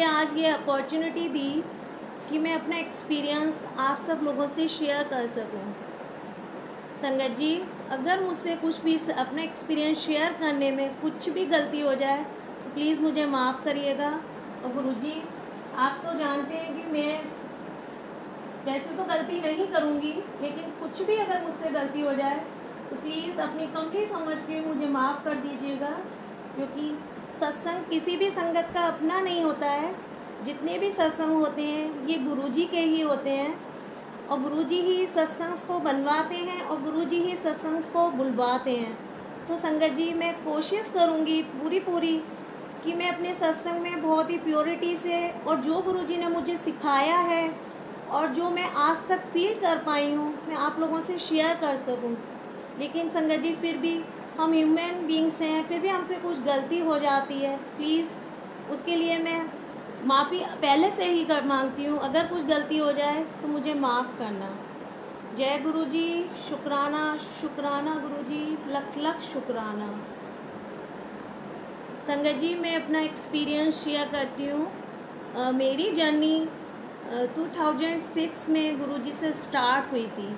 आज ये अपॉर्चुनिटी दी कि मैं अपना एक्सपीरियंस आप सब लोगों से शेयर कर सकूं। संगत जी, अगर मुझसे कुछ भी अपना एक्सपीरियंस शेयर करने में कुछ भी गलती हो जाए तो प्लीज़ मुझे माफ़ करिएगा। और गुरुजी, आप तो जानते हैं कि मैं वैसे तो गलती नहीं करूँगी, लेकिन कुछ भी अगर मुझसे गलती हो जाए तो प्लीज़ अपनी कमी समझ के मुझे माफ़ कर दीजिएगा, क्योंकि सत्संग किसी भी संगत का अपना नहीं होता है। जितने भी सत्संग होते हैं ये गुरुजी के ही होते हैं, और गुरुजी ही सत्संग को बनवाते हैं और गुरुजी ही सत्संग को बुलवाते हैं। तो संगत जी, मैं कोशिश करूँगी पूरी कि मैं अपने सत्संग में बहुत ही प्योरिटी से और जो गुरुजी ने मुझे सिखाया है और जो मैं आज तक फील कर पाई हूँ मैं आप लोगों से शेयर कर सकूँ। लेकिन संगत जी, फिर भी हम ह्यूमन बींग्स हैं, फिर भी हमसे कुछ गलती हो जाती है। प्लीज़ उसके लिए मैं माफ़ी पहले से ही कर मांगती हूँ। अगर कुछ गलती हो जाए तो मुझे माफ़ करना। जय गुरुजी, शुक्राना शुक्राना गुरुजी, लख लख शुक्राना। संगत जी, मैं अपना एक्सपीरियंस शेयर करती हूँ। मेरी जर्नी 2006 में गुरुजी से स्टार्ट हुई थी।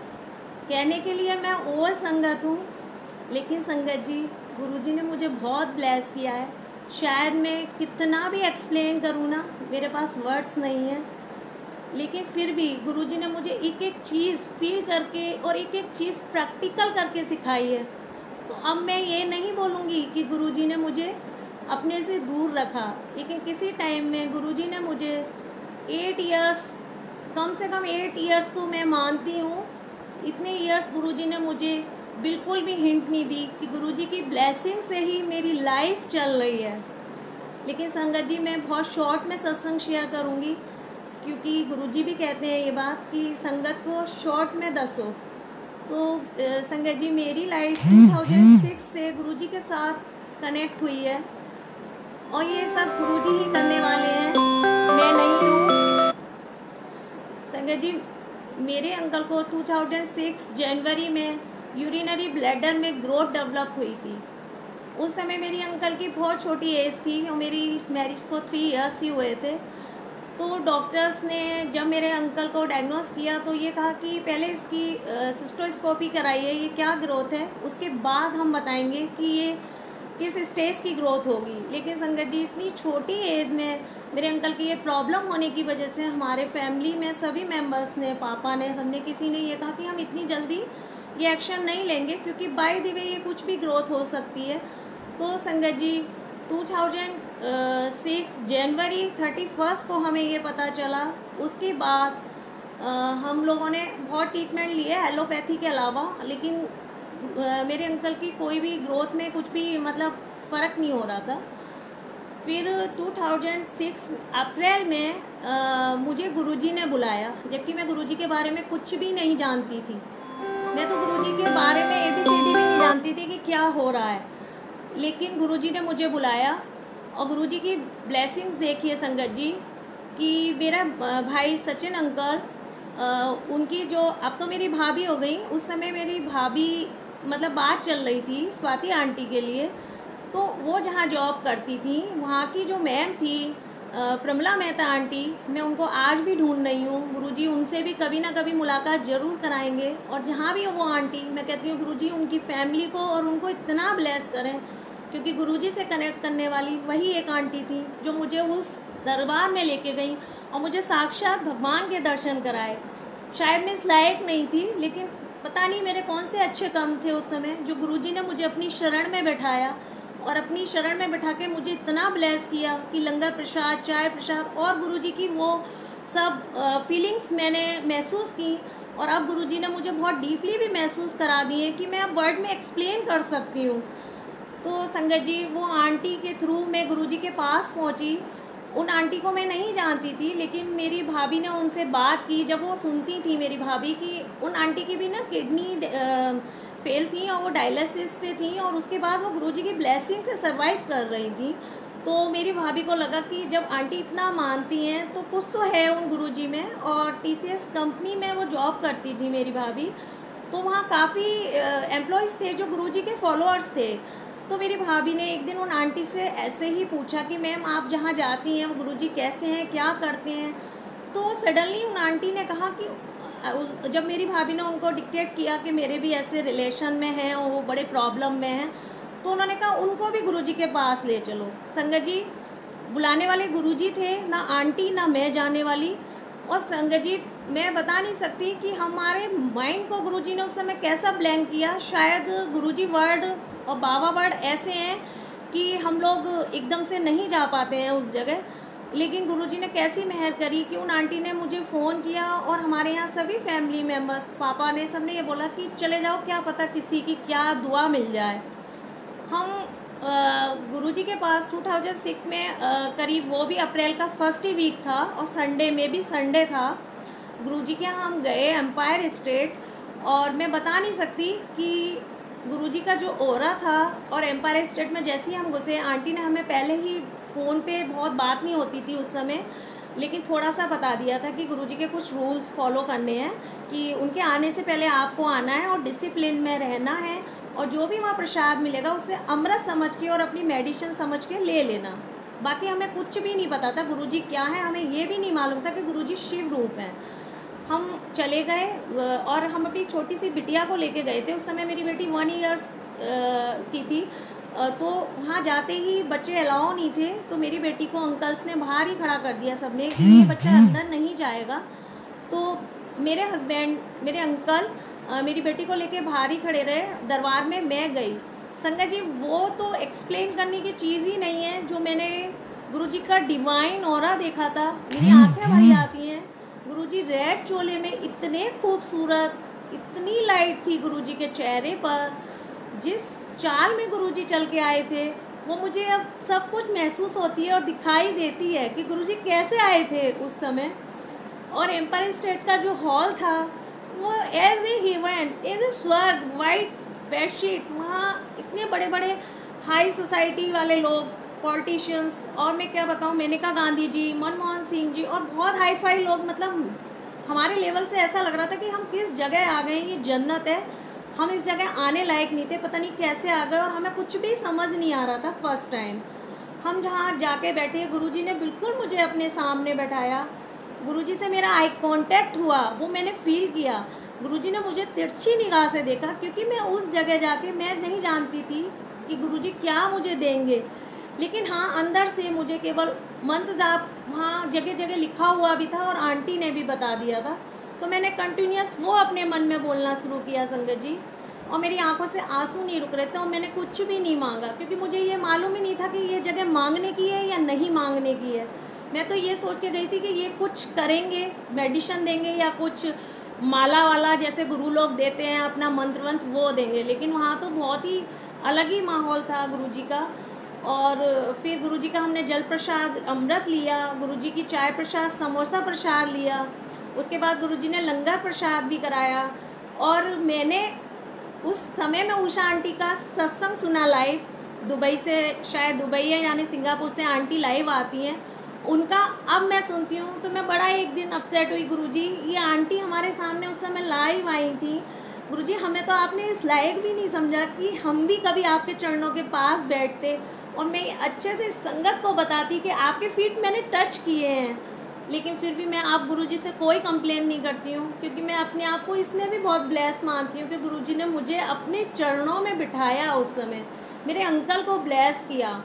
कहने के लिए मैं ओवर संगत हूँ, लेकिन संगत जी, गुरुजी ने मुझे बहुत ब्लेस किया है। शायद मैं कितना भी एक्सप्लेन करूँ ना, मेरे पास वर्ड्स नहीं है, लेकिन फिर भी गुरुजी ने मुझे एक एक चीज़ फील करके और एक एक चीज़ प्रैक्टिकल करके सिखाई है। तो अब मैं ये नहीं बोलूँगी कि गुरुजी ने मुझे अपने से दूर रखा, लेकिन किसी टाइम में गुरुजी ने मुझे 8 इयर्स, कम से कम 8 इयर्स तो मैं मानती हूँ, इतने इयर्स गुरुजी ने मुझे बिल्कुल भी हिंट नहीं दी कि गुरुजी की ब्लेसिंग से ही मेरी लाइफ चल रही है। लेकिन संगत जी, मैं बहुत शॉर्ट में सत्संग शेयर करूँगी, क्योंकि गुरुजी भी कहते हैं ये बात कि संगत को शॉर्ट में दसो। तो संगत जी, मेरी लाइफ 2006 से गुरुजी के साथ कनेक्ट हुई है, और ये सब गुरुजी ही करने वाले हैं, मैं नहीं हूँ। संगत जी, मेरे अंकल को 2006 जनवरी में यूरिनरी ब्लैडर में ग्रोथ डेवलप हुई थी। उस समय मेरी अंकल की बहुत छोटी एज थी और मेरी मैरिज को 3 इयर्स ही हुए थे। तो डॉक्टर्स ने जब मेरे अंकल को डायग्नोस किया तो ये कहा कि पहले इसकी सिस्टोस्कोपी कराइए, ये क्या ग्रोथ है, उसके बाद हम बताएंगे कि ये किस स्टेज की ग्रोथ होगी। लेकिन संगत जी, इतनी छोटी एज में मेरे अंकल की ये प्रॉब्लम होने की वजह से हमारे फैमिली में सभी मेंबर्स ने, पापा ने, सबने, किसी ने ये कहा कि हम इतनी जल्दी ये एक्शन नहीं लेंगे, क्योंकि बाय द वे ये कुछ भी ग्रोथ हो सकती है। तो संगत जी, 2006 जनवरी 31 को हमें ये पता चला। उसके बाद हम लोगों ने बहुत ट्रीटमेंट लिए एलोपैथी के अलावा, लेकिन मेरे अंकल की कोई भी ग्रोथ में कुछ भी मतलब फ़र्क नहीं हो रहा था। फिर 2006 अप्रैल में मुझे गुरुजी ने बुलाया, जबकि मैं गुरुजी के बारे में कुछ भी नहीं जानती थी। मैं तो गुरुजी के बारे में ABCD भी नहीं जानती थी कि क्या हो रहा है, लेकिन गुरुजी ने मुझे बुलाया। और गुरुजी की ब्लेसिंग्स देखिए संगत जी, कि मेरा भाई सचिन अंकल, उनकी जो अब तो मेरी भाभी हो गई, उस समय मेरी भाभी मतलब बात चल रही थी स्वाति आंटी के लिए। तो वो जहाँ जॉब करती थी, वहाँ की जो मैम थी प्रमला मेहता आंटी, मैं उनको आज भी ढूंढ रही हूँ। गुरुजी उनसे भी कभी ना कभी मुलाकात ज़रूर कराएंगे। और जहाँ भी वो आंटी, मैं कहती हूँ गुरुजी उनकी फैमिली को और उनको इतना ब्लेस करें, क्योंकि गुरुजी से कनेक्ट करने वाली वही एक आंटी थी जो मुझे उस दरबार में लेके गई और मुझे साक्षात भगवान के दर्शन कराए। शायद मैं इस लायक नहीं थी, लेकिन पता नहीं मेरे कौन से अच्छे कर्म थे उस समय, जो गुरुजी ने मुझे अपनी शरण में बैठाया और अपनी शरण में बैठा के मुझे इतना ब्लेस किया कि लंगर प्रसाद, चाय प्रसाद और गुरुजी की वो सब फीलिंग्स मैंने महसूस की। और अब गुरुजी ने मुझे बहुत डीपली भी महसूस करा दिए कि मैं अब वर्ड में एक्सप्लेन कर सकती हूँ। तो संगत जी, वो आंटी के थ्रू मैं गुरुजी के पास पहुँची। उन आंटी को मैं नहीं जानती थी, लेकिन मेरी भाभी ने उनसे बात की। जब वो सुनती थी मेरी भाभी की, उन आंटी की भी ना किडनी फेल थी और वो डायलिसिस पे थी, और उसके बाद वो गुरुजी की ब्लेसिंग से सर्वाइव कर रही थी। तो मेरी भाभी को लगा कि जब आंटी इतना मानती हैं तो कुछ तो है उन गुरुजी में। और TCS कंपनी में वो जॉब करती थी मेरी भाभी, तो वहाँ काफ़ी एम्प्लॉयज़ थे जो गुरुजी के फॉलोअर्स थे। तो मेरी भाभी ने एक दिन उन आंटी से ऐसे ही पूछा कि मैम आप जहाँ जाती हैं वो गुरुजी कैसे हैं, क्या करते हैं। तो सडनली उन आंटी ने कहा कि जब मेरी भाभी ने उनको डिक्टेट किया कि मेरे भी ऐसे रिलेशन में हैं, वो बड़े प्रॉब्लम में हैं, तो उन्होंने कहा उनको भी गुरुजी के पास ले चलो। संगत जी, बुलाने वाले गुरुजी थे, ना आंटी ना मैं जाने वाली। और संगत जी, मैं बता नहीं सकती कि हमारे माइंड को गुरुजी ने उस समय कैसा ब्लैंक किया। शायद गुरुजी वर्ड और बाबा वर्ड ऐसे हैं कि हम लोग एकदम से नहीं जा पाते हैं उस जगह, लेकिन गुरुजी ने कैसी मेहर करी कि उन आंटी ने मुझे फ़ोन किया और हमारे यहाँ सभी फैमिली मेम्बर्स, पापा ने, सबने ये बोला कि चले जाओ, क्या पता किसी की क्या दुआ मिल जाए। हम गुरुजी के पास 2006 में करीब, वो भी अप्रैल का फर्स्ट ही वीक था और संडे में भी संडे था, गुरुजी के यहाँ हम गए एम्पायर स्टेट। और मैं बता नहीं सकती कि गुरुजी का जो ओरा था, और एम्पायर स्टेट में जैसे ही हम घुसे, आंटी ने हमें पहले ही फ़ोन पे, बहुत बात नहीं होती थी उस समय, लेकिन थोड़ा सा बता दिया था कि गुरुजी के कुछ रूल्स फॉलो करने हैं, कि उनके आने से पहले आपको आना है और डिसिप्लिन में रहना है, और जो भी वहाँ प्रसाद मिलेगा उसे अमृत समझ के और अपनी मेडिसिन समझ के ले लेना। बाकी हमें कुछ भी नहीं पता था गुरुजी क्या है, हमें ये भी नहीं मालूम था कि गुरुजी शिव रूप हैं। हम चले गए और हम अपनी छोटी सी बिटिया को लेके गए थे। उस समय मेरी बेटी 1 ईयर्स की थी। तो वहाँ जाते ही बच्चे अलाउ नहीं थे, तो मेरी बेटी को अंकल्स ने बाहर ही खड़ा कर दिया सबने कि ये बच्चा अंदर नहीं जाएगा। तो मेरे हस्बैंड, मेरे अंकल मेरी बेटी को लेके बाहर ही खड़े रहे, दरबार में मैं गई। संगत जी, वो तो एक्सप्लेन करने की चीज़ ही नहीं है। जो मैंने गुरुजी का डिवाइन ऑरा देखा था, मेरी आंखें भरी आती हैं। गुरुजी रेड चोले में, इतने खूबसूरत, इतनी लाइट थी गुरुजी के चेहरे पर। जिस चाल में गुरुजी चल के आए थे, वो मुझे अब सब कुछ महसूस होती है और दिखाई देती है कि गुरुजी कैसे आए थे उस समय। और एम्पायर स्टेट का जो हॉल था, वो as a heaven, as a स्वर्ग, वाइट बेडशीट, वहाँ इतने बड़े बड़े हाई सोसाइटी वाले लोग, पॉलिटिशियंस, और मैं क्या बताऊँ, मेनका गांधी जी, मनमोहन सिंह जी, और बहुत हाई फाई लोग। मतलब हमारे लेवल से ऐसा लग रहा था कि हम किस जगह आ गए, ये जन्नत है। हम इस जगह आने लायक नहीं थे, पता नहीं कैसे आ गए, और हमें कुछ भी समझ नहीं आ रहा था। फर्स्ट टाइम हम जहाँ जाके बैठे, गुरुजी ने बिल्कुल मुझे अपने सामने बैठाया। गुरुजी से मेरा आई कांटेक्ट हुआ, वो मैंने फील किया। गुरुजी ने मुझे तिरछी निगाह से देखा, क्योंकि मैं उस जगह जाके मैं नहीं जानती थी कि गुरुजी क्या मुझे देंगे। लेकिन हाँ, अंदर से मुझे केवल मंत्र जाप वहाँ जगह जगह लिखा हुआ भी था, और आंटी ने भी बता दिया था। तो मैंने कंटिन्यूस वो अपने मन में बोलना शुरू किया संगत जी, और मेरी आंखों से आंसू नहीं रुक रहे थे, और मैंने कुछ भी नहीं मांगा, क्योंकि मुझे ये मालूम ही नहीं था कि ये जगह मांगने की है या नहीं मांगने की है। मैं तो ये सोच के गई थी कि ये कुछ करेंगे, मेडिसिन देंगे, या कुछ माला वाला जैसे गुरु लोग देते हैं अपना मंत्र वंत्र, वो देंगे। लेकिन वहाँ तो बहुत ही अलग ही माहौल था गुरुजी का। और फिर गुरुजी का हमने जल प्रसाद अमृत लिया, गुरुजी की चाय प्रसाद, समोसा प्रसाद लिया। उसके बाद गुरुजी ने लंगर प्रसाद भी कराया। और मैंने उस समय में उषा आंटी का सत्संग सुना लाइव, दुबई से, शायद दुबई है यानी सिंगापुर से आंटी लाइव आती हैं उनका। अब मैं सुनती हूँ तो मैं बड़ा एक दिन अपसेट हुई, गुरुजी ये आंटी हमारे सामने उस समय लाइव आई थी, गुरुजी हमें तो आपने इस लायक भी नहीं समझा कि हम भी कभी आपके चरणों के पास बैठते, और मैं अच्छे से संगत को बताती कि आपके फीट मैंने टच किए हैं। लेकिन फिर भी मैं आप गुरुजी से कोई कंप्लेन नहीं करती हूँ, क्योंकि मैं अपने आप को इसमें भी बहुत ब्लेस मानती हूँ कि गुरुजी ने मुझे अपने चरणों में बिठाया, उस समय मेरे अंकल को ब्लेस किया।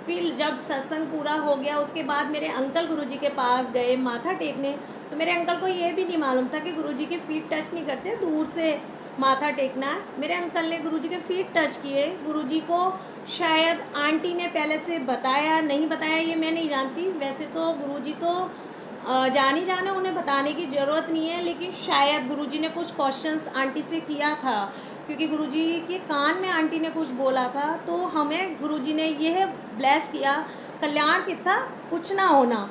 फिर जब सत्संग पूरा हो गया, उसके बाद मेरे अंकल गुरुजी के पास गए माथा टेकने, तो मेरे अंकल को ये भी नहीं मालूम था कि गुरुजी के फीट टच नहीं करते, दूर से माथा टेकना है। मेरे अंकल ने गुरुजी के फीट टच किए। गुरुजी को शायद आंटी ने पहले से बताया, नहीं बताया ये मैं नहीं जानती, वैसे तो गुरुजी तो जानी जाने, उन्हें बताने की ज़रूरत नहीं है। लेकिन शायद गुरुजी ने कुछ क्वेश्चंस आंटी से किया था, क्योंकि गुरुजी के कान में आंटी ने कुछ बोला था, तो हमें गुरुजी ने यह ब्लेस किया, कल्याण कितना कुछ ना होना।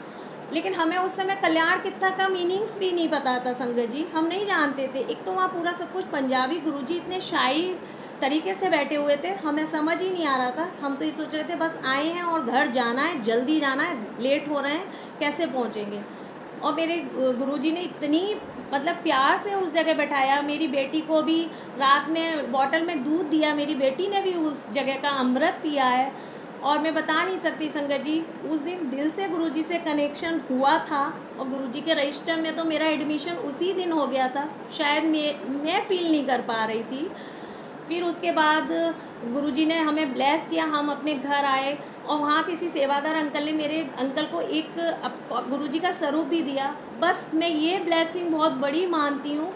लेकिन हमें उस समय कल्याण कितना का मीनिंग्स भी नहीं पता था संगत जी, हम नहीं जानते थे। एक तो वहाँ पूरा सब कुछ पंजाबी, गुरुजी इतने शाही तरीके से बैठे हुए थे, हमें समझ ही नहीं आ रहा था। हम तो ये सोच रहे थे बस आए हैं और घर जाना है, जल्दी जाना है, लेट हो रहे हैं, कैसे पहुँचेंगे। और मेरे गुरुजी ने इतनी मतलब प्यार से उस जगह बैठाया। मेरी बेटी को भी रात में बॉटल में दूध दिया, मेरी बेटी ने भी उस जगह का अमृत पिया है। और मैं बता नहीं सकती संगत जी, उस दिन दिल से गुरुजी से कनेक्शन हुआ था। और गुरुजी के रजिस्टर में तो मेरा एडमिशन उसी दिन हो गया था, शायद मैं फील नहीं कर पा रही थी। फिर उसके बाद गुरुजी ने हमें ब्लेस किया, हम अपने घर आए और वहाँ किसी सेवादार अंकल ने मेरे अंकल को एक गुरुजी का स्वरूप भी दिया। बस मैं ये ब्लेसिंग बहुत बड़ी मानती हूँ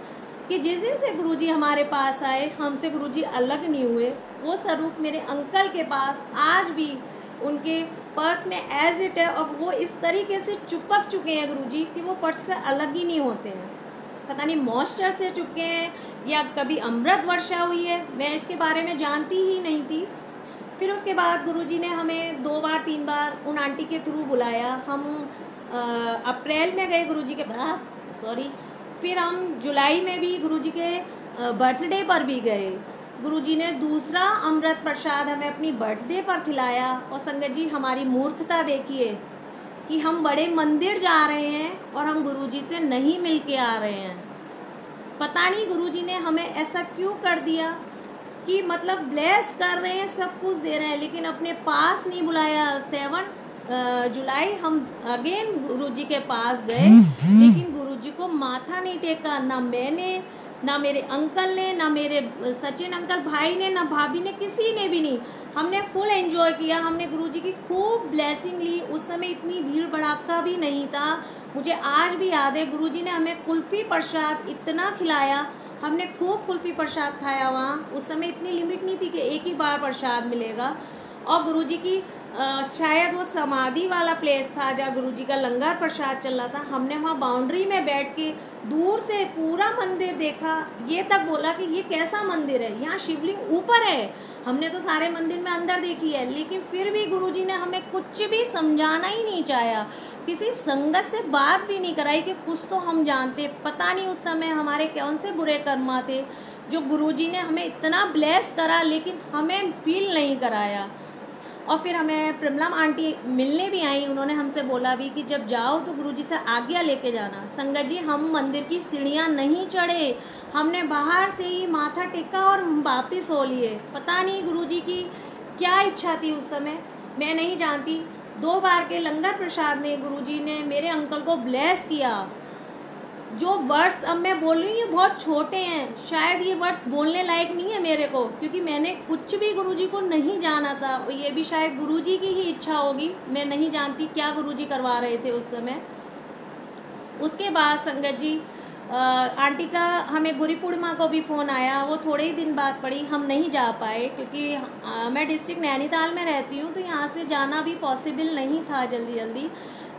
कि जिस दिन से गुरुजी हमारे पास आए, हमसे गुरुजी अलग नहीं हुए। वो स्वरूप मेरे अंकल के पास आज भी उनके पर्स में एज इट है, और वो इस तरीके से चिपक चुके हैं गुरुजी कि वो पर्स से अलग ही नहीं होते हैं। पता नहीं मॉइस्चर से चुपके हैं या कभी अमृत वर्षा हुई है, मैं इसके बारे में जानती ही नहीं थी। फिर उसके बाद गुरुजी ने हमें 2 बार 3 बार उन आंटी के थ्रू बुलाया। हम अप्रैल में गए गुरुजी के पास, सॉरी, फिर हम जुलाई में भी गुरुजी के बर्थडे पर भी गए। गुरुजी ने दूसरा अमृत प्रसाद हमें अपनी बर्थडे पर खिलाया। और संगत जी, हमारी मूर्खता देखिए कि हम बड़े मंदिर जा रहे हैं और हम गुरुजी से नहीं मिल के आ रहे हैं। पता नहीं गुरुजी ने हमें ऐसा क्यों कर दिया कि मतलब ब्लेस कर रहे हैं, सब कुछ दे रहे हैं, लेकिन अपने पास नहीं बुलाया। 7 जुलाई हम अगेन गुरुजी के पास गए, लेकिन गुरुजी को माथा नहीं टेका, ना मैंने, ना मेरे अंकल ने, ना मेरे सचिन अंकल भाई ने, ना भाभी ने, किसी ने भी नहीं। हमने फुल एंजॉय किया, हमने गुरुजी की खूब ब्लेसिंग ली। उस समय इतनी भीड़ भड़ाका भी नहीं था। मुझे आज भी याद है गुरुजी ने हमें कुल्फी प्रसाद इतना खिलाया, हमने खूब कुल्फी प्रसाद खाया वहाँ। उस समय इतनी लिमिट नहीं थी कि एक ही बार प्रसाद मिलेगा। और गुरुजी की शायद वो समाधि वाला प्लेस था जहाँ गुरुजी का लंगर प्रसाद चल रहा था। हमने वहाँ बाउंड्री में बैठ के दूर से पूरा मंदिर देखा, ये तक बोला कि ये कैसा मंदिर है, यहाँ शिवलिंग ऊपर है। हमने तो सारे मंदिर में अंदर देखी है, लेकिन फिर भी गुरुजी ने हमें कुछ भी समझाना ही नहीं चाहा, किसी संगत से बात भी नहीं कराई कि कुछ तो हम जानते। पता नहीं उस समय हमारे कौन से बुरे कर्मा थे जो गुरुजी ने हमें इतना ब्लेस करा, लेकिन हमें फील नहीं कराया। और फिर हमें प्रमलाम आंटी मिलने भी आई। उन्होंने हमसे बोला भी कि जब जाओ तो गुरुजी से आज्ञा लेके जाना। संगत जी, हम मंदिर की सीढ़ियाँ नहीं चढ़े, हमने बाहर से ही माथा टेका और वापिस हो लिए। पता नहीं गुरुजी की क्या इच्छा थी उस समय, मैं नहीं जानती। 2 बार के लंगर प्रसाद ने गुरुजी ने मेरे अंकल को ब्लेस किया। जो वर्ड्स अब मैं बोल रही हूँ ये बहुत छोटे हैं, शायद ये वर्ड्स बोलने लायक नहीं है मेरे को, क्योंकि मैंने कुछ भी गुरुजी को नहीं जाना था। और ये भी शायद गुरुजी की ही इच्छा होगी, मैं नहीं जानती क्या गुरुजी करवा रहे थे उस समय। उसके बाद संगत जी, आंटी का हमें गुरु पूर्णिमा को भी फ़ोन आया, वो थोड़े ही दिन बाद पड़ी, हम नहीं जा पाए क्योंकि मैं डिस्ट्रिक्ट नैनीताल में रहती हूँ, तो यहाँ से जाना भी पॉसिबल नहीं था जल्दी जल्दी।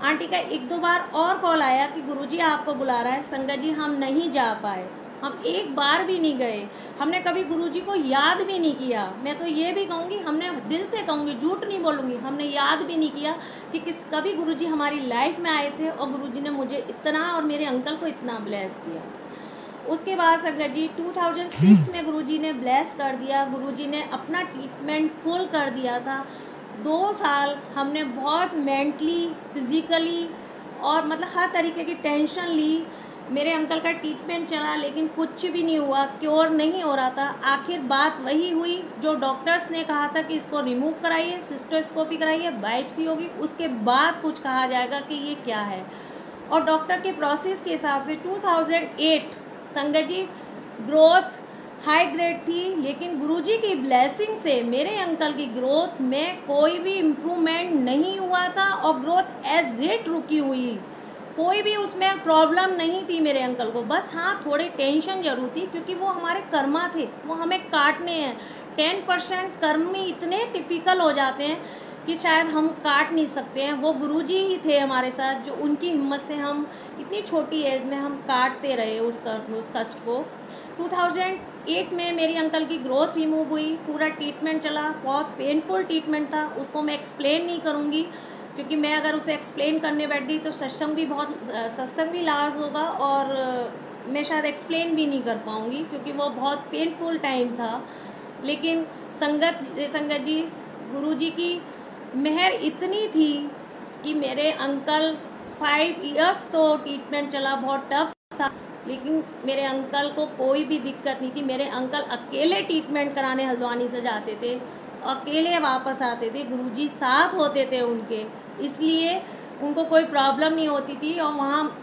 आंटी का 1-2 बार और कॉल आया कि गुरुजी आपको बुला रहा है। संगत जी, हम नहीं जा पाए, हम एक बार भी नहीं गए, हमने कभी गुरुजी को याद भी नहीं किया। मैं तो ये भी कहूँगी, हमने दिल से कहूँगी, झूठ नहीं बोलूँगी, हमने याद भी नहीं किया कि कभी गुरुजी हमारी लाइफ में आए थे और गुरुजी ने मुझे इतना और मेरे अंकल को इतना ब्लेस किया। उसके बाद संगत जी 2006 में गुरुजी ने ब्लेस कर दिया, गुरुजी ने अपना ट्रीटमेंट फुल कर दिया था। 2 साल हमने बहुत मेंटली, फिजिकली और मतलब हर तरीके की टेंशन ली। मेरे अंकल का ट्रीटमेंट चला, लेकिन कुछ भी नहीं हुआ, क्योर नहीं हो रहा था। आखिर बात वही हुई जो डॉक्टर्स ने कहा था कि इसको रिमूव कराइए, सिस्टोस्कोपी कराइए, बायोप्सी होगी, उसके बाद कुछ कहा जाएगा कि ये क्या है। और डॉक्टर के प्रोसेस के हिसाब से 2008 संगत जी ग्रोथ हाई ग्रेड थी, लेकिन गुरुजी की ब्लेसिंग से मेरे अंकल की ग्रोथ में कोई भी इम्प्रूवमेंट नहीं हुआ था और ग्रोथ एज इट रुकी हुई, कोई भी उसमें प्रॉब्लम नहीं थी मेरे अंकल को। बस हाँ, थोड़ी टेंशन जरूर थी क्योंकि वो हमारे कर्मा थे, वो हमें काटने हैं। 10% कर्म में इतने टिपिकल हो जाते हैं कि शायद हम काट नहीं सकते हैं। वो गुरुजी ही थे हमारे साथ, जो उनकी हिम्मत से हम इतनी छोटी एज में हम काटते रहे उस कष्ट को। 2008 में मेरी अंकल की ग्रोथ रिमूव हुई, पूरा ट्रीटमेंट चला, बहुत पेनफुल ट्रीटमेंट था, उसको मैं एक्सप्लेन नहीं करूँगी क्योंकि मैं अगर उसे एक्सप्लेन करने बैठ गई तो सत्संग भी लॉस होगा और मैं शायद एक्सप्लेन भी नहीं कर पाऊँगी क्योंकि वो बहुत पेनफुल टाइम था। लेकिन संगत जी, गुरुजी की मेहर इतनी थी कि मेरे अंकल 5 इयर्स तो ट्रीटमेंट चला, बहुत टफ था, लेकिन मेरे अंकल को कोई भी दिक्कत नहीं थी। मेरे अंकल अकेले ट्रीटमेंट कराने हल्द्वानी से जाते थे, अकेले वापस आते थे, गुरुजी साथ होते थे उनके, इसलिए उनको कोई प्रॉब्लम नहीं होती थी। और वहाँ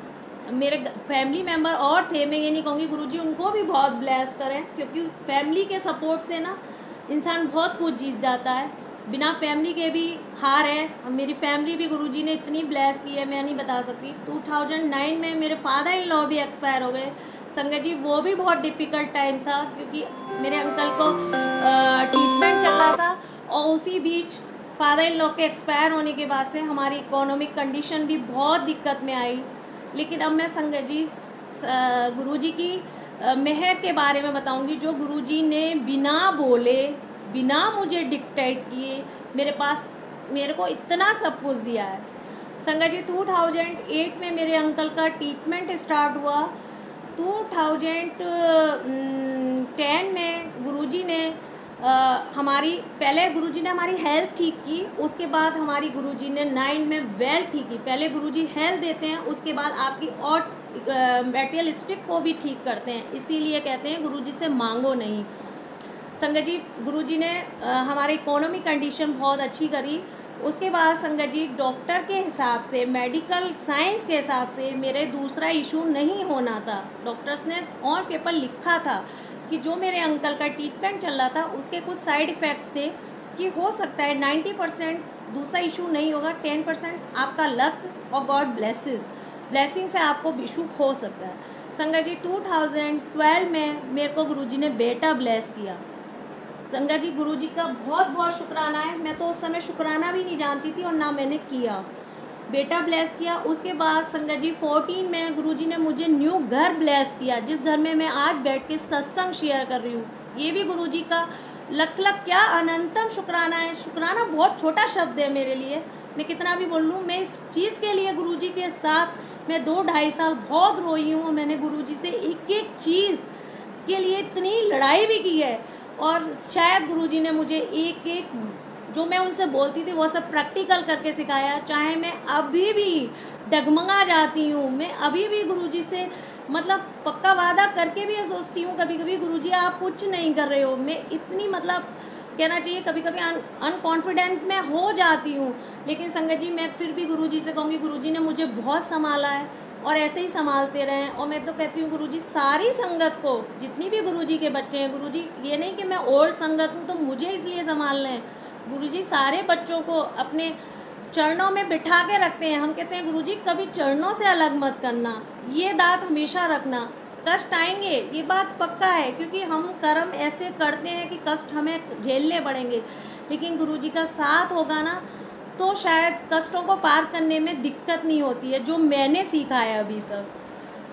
मेरे फैमिली मेम्बर और थे, मैं ये नहीं कहूँगी, गुरुजी उनको भी बहुत ब्लेस करें, क्योंकि फैमिली के सपोर्ट से ना इंसान बहुत कुछ जीत जाता है। बिना फैमिली के भी हार है। मेरी फैमिली भी गुरुजी ने इतनी ब्लेस की है, मैं नहीं बता सकती। 2009 में मेरे फादर इन लॉ भी एक्सपायर हो गए संगत जी, वो भी बहुत डिफ़िकल्ट टाइम था, क्योंकि मेरे अंकल को ट्रीटमेंट चल रहा था, और उसी बीच फादर इन लॉ के एक्सपायर होने के बाद से हमारी इकोनॉमिक कंडीशन भी बहुत दिक्कत में आई। लेकिन अब मैं संगत जी गुरुजी की मेहर के बारे में बताऊंगी, जो गुरुजी ने बिना बोले, बिना मुझे डिक्टेट किए मेरे को इतना सब कुछ दिया है। संगत जी 2008 में मेरे अंकल का ट्रीटमेंट स्टार्ट हुआ। 2010 में गुरुजी ने पहले गुरुजी ने हमारी हेल्थ ठीक की, उसके बाद हमारी गुरुजी ने 9 में वेल्थ ठीक की। पहले गुरुजी हेल्थ देते हैं, उसके बाद आपकी और मटेरियलिस्टिक को भी ठीक करते हैं, इसीलिए कहते हैं गुरुजी से मांगो नहीं। संगत जी गुरुजी ने हमारी इकोनॉमिक कंडीशन बहुत अच्छी करी। उसके बाद संगत जी डॉक्टर के हिसाब से, मेडिकल साइंस के हिसाब से मेरे दूसरा इशू नहीं होना था। डॉक्टर्स ने ऑन पेपर लिखा था कि जो मेरे अंकल का ट्रीटमेंट चल रहा था उसके कुछ साइड इफ़ेक्ट्स थे, कि हो सकता है 90% दूसरा इशू नहीं होगा, 10% आपका लक और गॉड ब्लेसिंग से आपको इशू हो सकता है। संगत जी 2012 में मेरे को गुरुजी ने बेटा ब्लेस किया। संगत जी गुरुजी का बहुत बहुत शुक्राना है। मैं तो उस समय शुक्राना भी नहीं जानती थी और ना मैंने किया। बेटा ब्लेस किया। उसके बाद संगत जी 14 में गुरुजी ने मुझे न्यू घर ब्लेस किया, जिस घर में मैं आज बैठ के सत्संग शेयर कर रही हूँ। ये भी गुरुजी का लख क्या अनंतम शुक्राना है। शुक्राना बहुत छोटा शब्द है मेरे लिए, मैं कितना भी बोल लूँ। मैं इस चीज़ के लिए गुरुजी के साथ मैं 2-2.5 साल बहुत रोई हूँ। मैंने गुरुजी से एक एक चीज़ के लिए इतनी लड़ाई भी की है, और शायद गुरुजी ने मुझे एक एक जो मैं उनसे बोलती थी वो सब प्रैक्टिकल करके सिखाया। चाहे मैं अभी भी डगमगा जाती हूँ, मैं अभी भी गुरुजी से मतलब पक्का वादा करके भी सोचती हूँ कभी कभी, गुरुजी आप कुछ नहीं कर रहे हो। मैं इतनी मतलब कहना चाहिए कभी कभी अनकॉन्फिडेंट में हो जाती हूँ, लेकिन संगत जी मैं फिर भी गुरुजी से कहूँगी गुरुजी ने मुझे बहुत संभाला है और ऐसे ही संभालते रहें। और मैं तो कहती हूँ गुरुजी सारी संगत को, जितनी भी गुरुजी के बच्चे हैं, गुरुजी ये नहीं कि मैं ओल्ड संगत हूँ तो मुझे इसलिए संभालना है, गुरुजी सारे बच्चों को अपने चरणों में बिठा के रखते हैं। हम कहते हैं गुरुजी कभी चरणों से अलग मत करना, ये दात हमेशा रखना। कष्ट आएंगे ये बात पक्का है, क्योंकि हम कर्म ऐसे करते हैं कि कष्ट हमें झेलने पड़ेंगे, लेकिन गुरुजी का साथ होगा ना तो शायद कष्टों को पार करने में दिक्कत नहीं होती है, जो मैंने सीखा है अभी तक।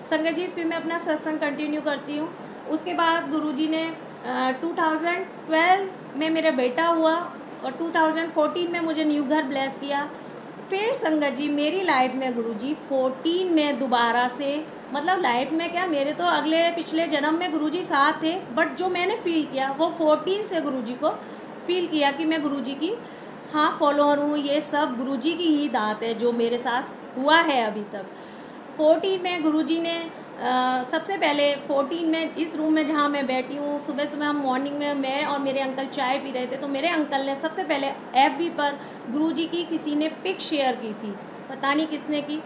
संगत जी फिर मैं अपना सत्संग कंटिन्यू करती हूँ। उसके बाद गुरुजी ने 2012 में मेरा बेटा हुआ और 2014 में मुझे न्यू घर ब्लेस किया। फिर संगत जी मेरी लाइफ में गुरुजी 14 में दोबारा से, मतलब लाइफ में क्या, मेरे तो अगले पिछले जन्म में गुरुजी साथ थे, बट जो मैंने फील किया वो 14 से गुरुजी को फील किया कि मैं गुरुजी की फॉलोअर हूँ। ये सब गुरुजी की ही दात है जो मेरे साथ हुआ है अभी तक। 14 में गुरुजी ने सबसे पहले 14 में इस रूम में जहाँ मैं बैठी हूँ, सुबह सुबह हम मॉर्निंग में मैं और मेरे अंकल चाय पी रहे थे, तो मेरे अंकल ने सबसे पहले FB पर गुरुजी की किसी ने पिक शेयर की थी, पता नहीं किसने की,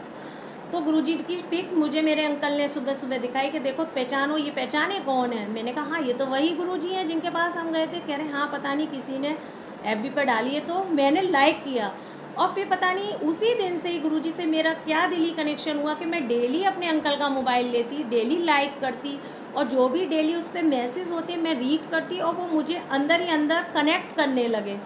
तो गुरुजी की पिक मुझे मेरे अंकल ने सुबह सुबह दिखाई कि देखो पहचानो, ये पहचाने कौन है। मैंने कहा हाँ ये तो वही गुरुजी हैं जिनके पास हम गए थे। कह रहे हाँ पता नहीं किसी ने FB पर डाली है, तो मैंने लाइक किया। और फिर पता नहीं उसी दिन से ही गुरुजी से मेरा क्या दिली कनेक्शन हुआ कि मैं डेली अपने अंकल का मोबाइल लेती, डेली लाइक करती, और जो भी डेली उस पर मैसेज होते मैं रीड करती, और वो मुझे अंदर ही अंदर कनेक्ट करने लगे।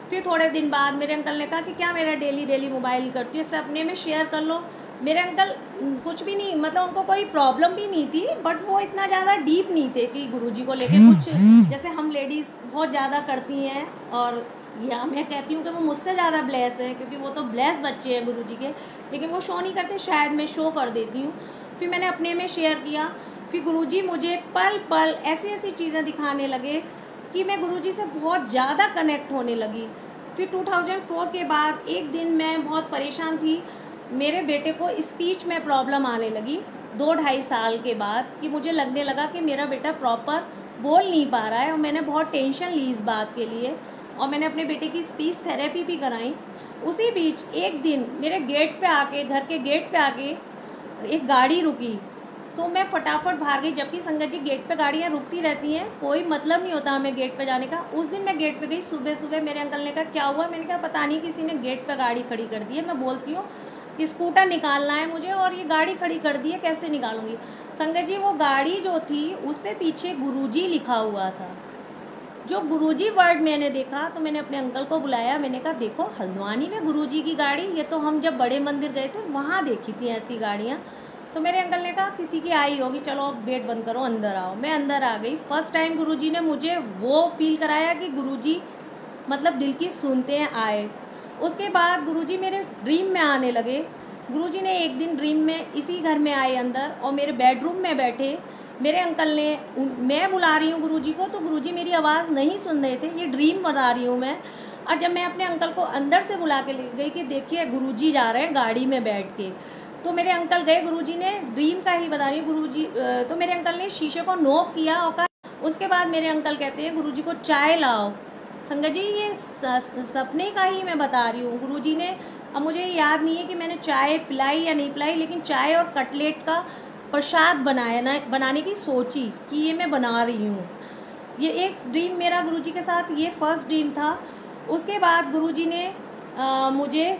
फिर थोड़े दिन बाद मेरे अंकल ने कहा कि क्या मेरा डेली मोबाइल करती हो, इससे अपने में शेयर कर लो। मेरे अंकल कुछ भी नहीं, मतलब उनको कोई प्रॉब्लम भी नहीं थी, बट वो इतना ज़्यादा डीप नहीं थे कि गुरुजी को लेके कुछ जैसे हम लेडीज़ बहुत ज़्यादा करती हैं। और या मैं कहती हूँ कि वो मुझसे ज़्यादा ब्लेस है, क्योंकि वो तो ब्लेस बच्चे हैं गुरुजी के, लेकिन वो शो नहीं करते, शायद मैं शो कर देती हूँ। फिर मैंने अपने में शेयर किया। फिर गुरुजी मुझे पल पल ऐसी ऐसी चीज़ें दिखाने लगे कि मैं गुरुजी से बहुत ज़्यादा कनेक्ट होने लगी। फिर 2004 के बाद एक दिन मैं बहुत परेशान थी, मेरे बेटे को स्पीच में प्रॉब्लम आने लगी 2-2.5 साल के बाद, कि मुझे लगने लगा कि मेरा बेटा प्रॉपर बोल नहीं पा रहा है, और मैंने बहुत टेंशन ली इस बात के लिए, और मैंने अपने बेटे की स्पीच थेरेपी भी कराई। उसी बीच एक दिन मेरे गेट पे आके, घर के गेट पे आके एक गाड़ी रुकी, तो मैं फटाफट भाग गई। जबकि संगत जी गेट पे गाड़ियाँ रुकती रहती हैं, कोई मतलब नहीं होता हमें गेट पे जाने का। उस दिन मैं गेट पे गई सुबह सुबह। मेरे अंकल ने कहा क्या हुआ? मैंने कहा पता नहीं, किसी ने गेट पे गाड़ी खड़ी कर दी है। मैं बोलती हूँ कि स्कूटर निकालना है मुझे, और ये गाड़ी खड़ी कर दी है, कैसे निकालूंगी? संगत जी वो गाड़ी जो थी उस पर पीछे गुरुजी लिखा हुआ था। जो गुरुजी वर्ड मैंने देखा तो मैंने अपने अंकल को बुलाया। मैंने कहा देखो, हल्द्वानी में गुरुजी की गाड़ी, ये तो हम जब बड़े मंदिर गए थे वहाँ देखी थी ऐसी गाड़ियाँ। तो मेरे अंकल ने कहा किसी की आई होगी, चलो अब गेट बंद करो, अंदर आओ। मैं अंदर आ गई। फर्स्ट टाइम गुरुजी ने मुझे वो फील कराया कि गुरुजी मतलब दिल की सुनते हैं, आए। उसके बाद गुरुजी मेरे ड्रीम में आने लगे। गुरुजी ने एक दिन ड्रीम में इसी घर में आए अंदर, और मेरे बेडरूम में बैठे। मेरे अंकल ने, मैं बुला रही हूँ गुरुजी को, तो गुरुजी मेरी आवाज़ नहीं सुन रहे थे, ये ड्रीम बना रही हूँ मैं। और जब मैं अपने अंकल को अंदर से बुला के ले गई कि देखिए गुरुजी जा रहे हैं गाड़ी में बैठ के, तो मेरे अंकल गए। गुरुजी ने ड्रीम का ही बता रही हूँ गुरुजी, तो मेरे अंकल ने शीशे को नॉक किया, और उसके बाद मेरे अंकल कहते हैं गुरुजी को चाय लाओ। संगत जी ये सपने का ही मैं बता रही हूँ। गुरुजी ने, अब मुझे याद नहीं है कि मैंने चाय पिलाई या नहीं पिलाई, लेकिन चाय और कटलेट का प्रसाद बनाने की सोची कि ये मैं बना रही हूँ। ये एक ड्रीम मेरा गुरुजी के साथ, ये फर्स्ट ड्रीम था। उसके बाद गुरुजी ने मुझे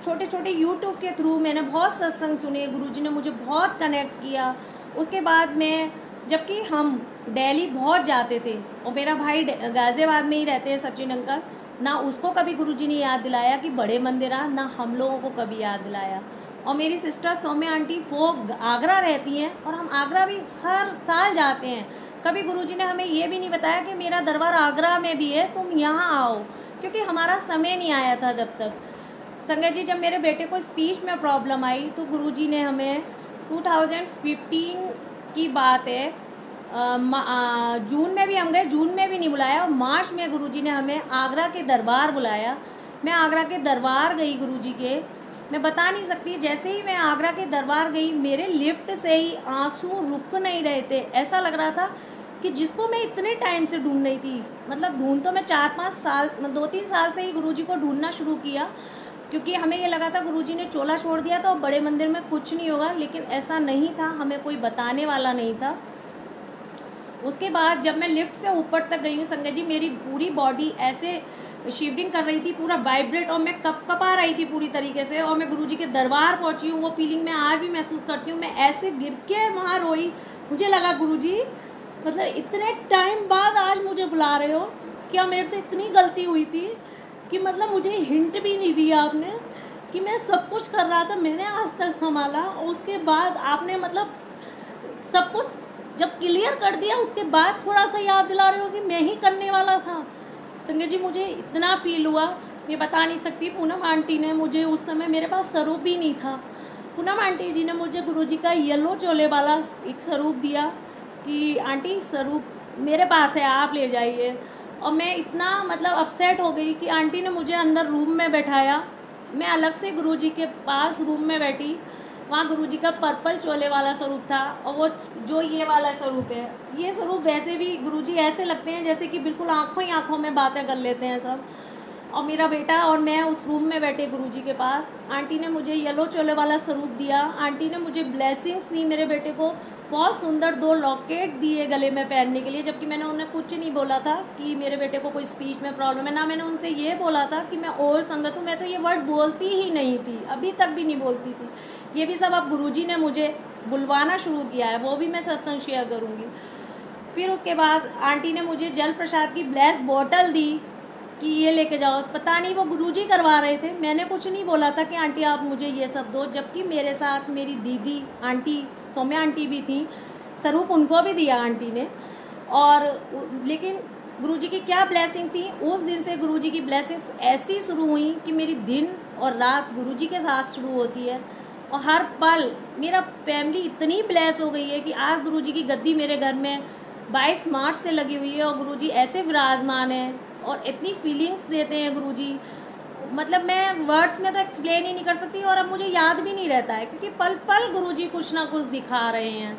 छोटे छोटे यूट्यूब के थ्रू, मैंने बहुत सत्संग सुने, गुरुजी ने मुझे बहुत कनेक्ट किया। उसके बाद मैं, जबकि हम दिल्ली बहुत जाते थे, और मेरा भाई गाजियाबाद में ही रहते हैं सचिन अंकल, ना उसको कभी गुरुजी ने याद दिलाया कि बड़े मंदिर आ, ना हम लोगों को कभी याद दिलाया। और मेरी सिस्टर सौम्या आंटी वो आगरा रहती हैं, और हम आगरा भी हर साल जाते हैं। कभी गुरुजी ने हमें ये भी नहीं बताया कि मेरा दरबार आगरा में भी है, तुम यहाँ आओ, क्योंकि हमारा समय नहीं आया था जब तक। संगत जी जब मेरे बेटे को स्पीच में प्रॉब्लम आई, तो गुरुजी ने हमें 2015 की बात है, जून में भी हम गए, जून में भी नहीं बुलाया, और मार्च में गुरुजी ने हमें आगरा के दरबार बुलाया। मैं आगरा के दरबार गई गुरुजी के, मैं बता नहीं सकती, जैसे ही मैं आगरा के दरबार गई, मेरे लिफ्ट से ही आंसू रुक नहीं रहे थे। ऐसा लग रहा था कि जिसको मैं इतने टाइम से ढूंढ रही थी, मतलब ढूंढ तो मैं 4-5 साल, 2-3 साल से ही गुरुजी को ढूंढना शुरू किया, क्योंकि हमें ये लगा था गुरुजी ने चोला छोड़ दिया तो बड़े मंदिर में कुछ नहीं होगा, लेकिन ऐसा नहीं था, हमें कोई बताने वाला नहीं था। उसके बाद जब मैं लिफ्ट से ऊपर तक गई हूँ संगत जी, मेरी पूरी बॉडी ऐसे शिवरिंग कर रही थी, पूरा वाइब्रेट, और मैं कपकपा रही थी पूरी तरीके से, और मैं गुरुजी के दरबार पहुंची हूँ। वो फीलिंग मैं आज भी महसूस करती हूँ। मैं ऐसे गिर के वहाँ रोई, मुझे लगा गुरुजी मतलब इतने टाइम बाद आज मुझे बुला रहे हो, क्या मेरे से इतनी गलती हुई थी कि मतलब मुझे हिंट भी नहीं दिया आपने, कि मैं सब कुछ कर रहा था, मैंने आज तक संभाला, और उसके बाद आपने मतलब सब कुछ जब क्लियर कर दिया, उसके बाद थोड़ा सा याद दिला रहे हो कि मैं ही करने वाला था। संगत जी मुझे इतना फील हुआ, मैं बता नहीं सकती। पूनम आंटी ने मुझे, उस समय मेरे पास स्वरूप भी नहीं था, पूनम आंटी जी ने मुझे गुरुजी का येलो चोले वाला एक स्वरूप दिया कि आंटी स्वरूप मेरे पास है, आप ले जाइए। और मैं इतना मतलब अपसेट हो गई कि आंटी ने मुझे अंदर रूम में बैठाया, मैं अलग से गुरुजी के पास रूम में बैठी। वहाँ गुरुजी का पर्पल चोले वाला स्वरूप था, और वो जो ये वाला स्वरूप है, ये स्वरूप वैसे भी गुरुजी ऐसे लगते हैं जैसे कि बिल्कुल आंखों ही आंखों में बातें कर लेते हैं सब। और मेरा बेटा और मैं उस रूम में बैठे गुरुजी के पास। आंटी ने मुझे येलो चोले वाला स्वरूप दिया, आंटी ने मुझे ब्लेसिंग्स दी, मेरे बेटे को बहुत सुंदर 2 लॉकेट दिए गले में पहनने के लिए, जबकि मैंने उन्हें कुछ नहीं बोला था कि मेरे बेटे को कोई स्पीच में प्रॉब्लम है, ना मैंने उनसे ये बोला था कि मैं ओल्ड संगत हूँ। मैं तो ये वर्ड बोलती ही नहीं थी, अभी तक भी नहीं बोलती थी। ये भी सब अब गुरुजी ने मुझे बुलवाना शुरू किया है, वो भी मैं सत्संग शेयर करूँगी। फिर उसके बाद आंटी ने मुझे जल प्रसाद की ब्लेस बॉटल दी कि ये लेके जाओ। पता नहीं वो गुरुजी करवा रहे थे, मैंने कुछ नहीं बोला था कि आंटी आप मुझे ये सब दो, जबकि मेरे साथ मेरी दीदी आंटी सौम्या आंटी भी थी, स्वरूप उनको भी दिया आंटी ने। और लेकिन गुरुजी की क्या ब्लेसिंग थी, उस दिन से गुरुजी की ब्लेसिंग्स ऐसी शुरू हुई कि मेरी दिन और रात गुरुजी के साथ शुरू होती है, और हर पल मेरा फैमिली इतनी ब्लेस हो गई है कि आज गुरुजी की गद्दी मेरे घर में 22 मार्च से लगी हुई है, और गुरुजी ऐसे विराजमान हैं और इतनी फीलिंग्स देते हैं गुरुजी। मतलब मैं वर्ड्स में तो एक्सप्लेन ही नहीं कर सकती, और अब मुझे याद भी नहीं रहता है, क्योंकि पल पल गुरुजी कुछ ना कुछ दिखा रहे हैं।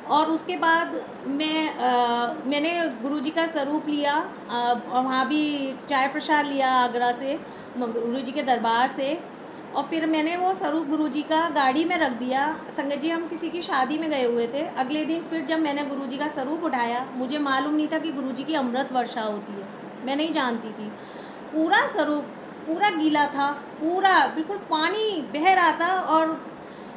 और उसके बाद मैंने गुरुजी का स्वरूप लिया, और वहाँ भी चाय प्रसाद लिया आगरा से, गुरुजी के दरबार से। और फिर मैंने वो स्वरूप गुरुजी का गाड़ी में रख दिया। संगत जी, हम किसी की शादी में गए हुए थे। अगले दिन फिर जब मैंने गुरुजी का स्वरूप उठाया, मुझे मालूम नहीं था कि गुरुजी की अमृत वर्षा होती है, मैं नहीं जानती थी। पूरा स्वरूप पूरा गीला था, पूरा बिल्कुल पानी बह रहा था। और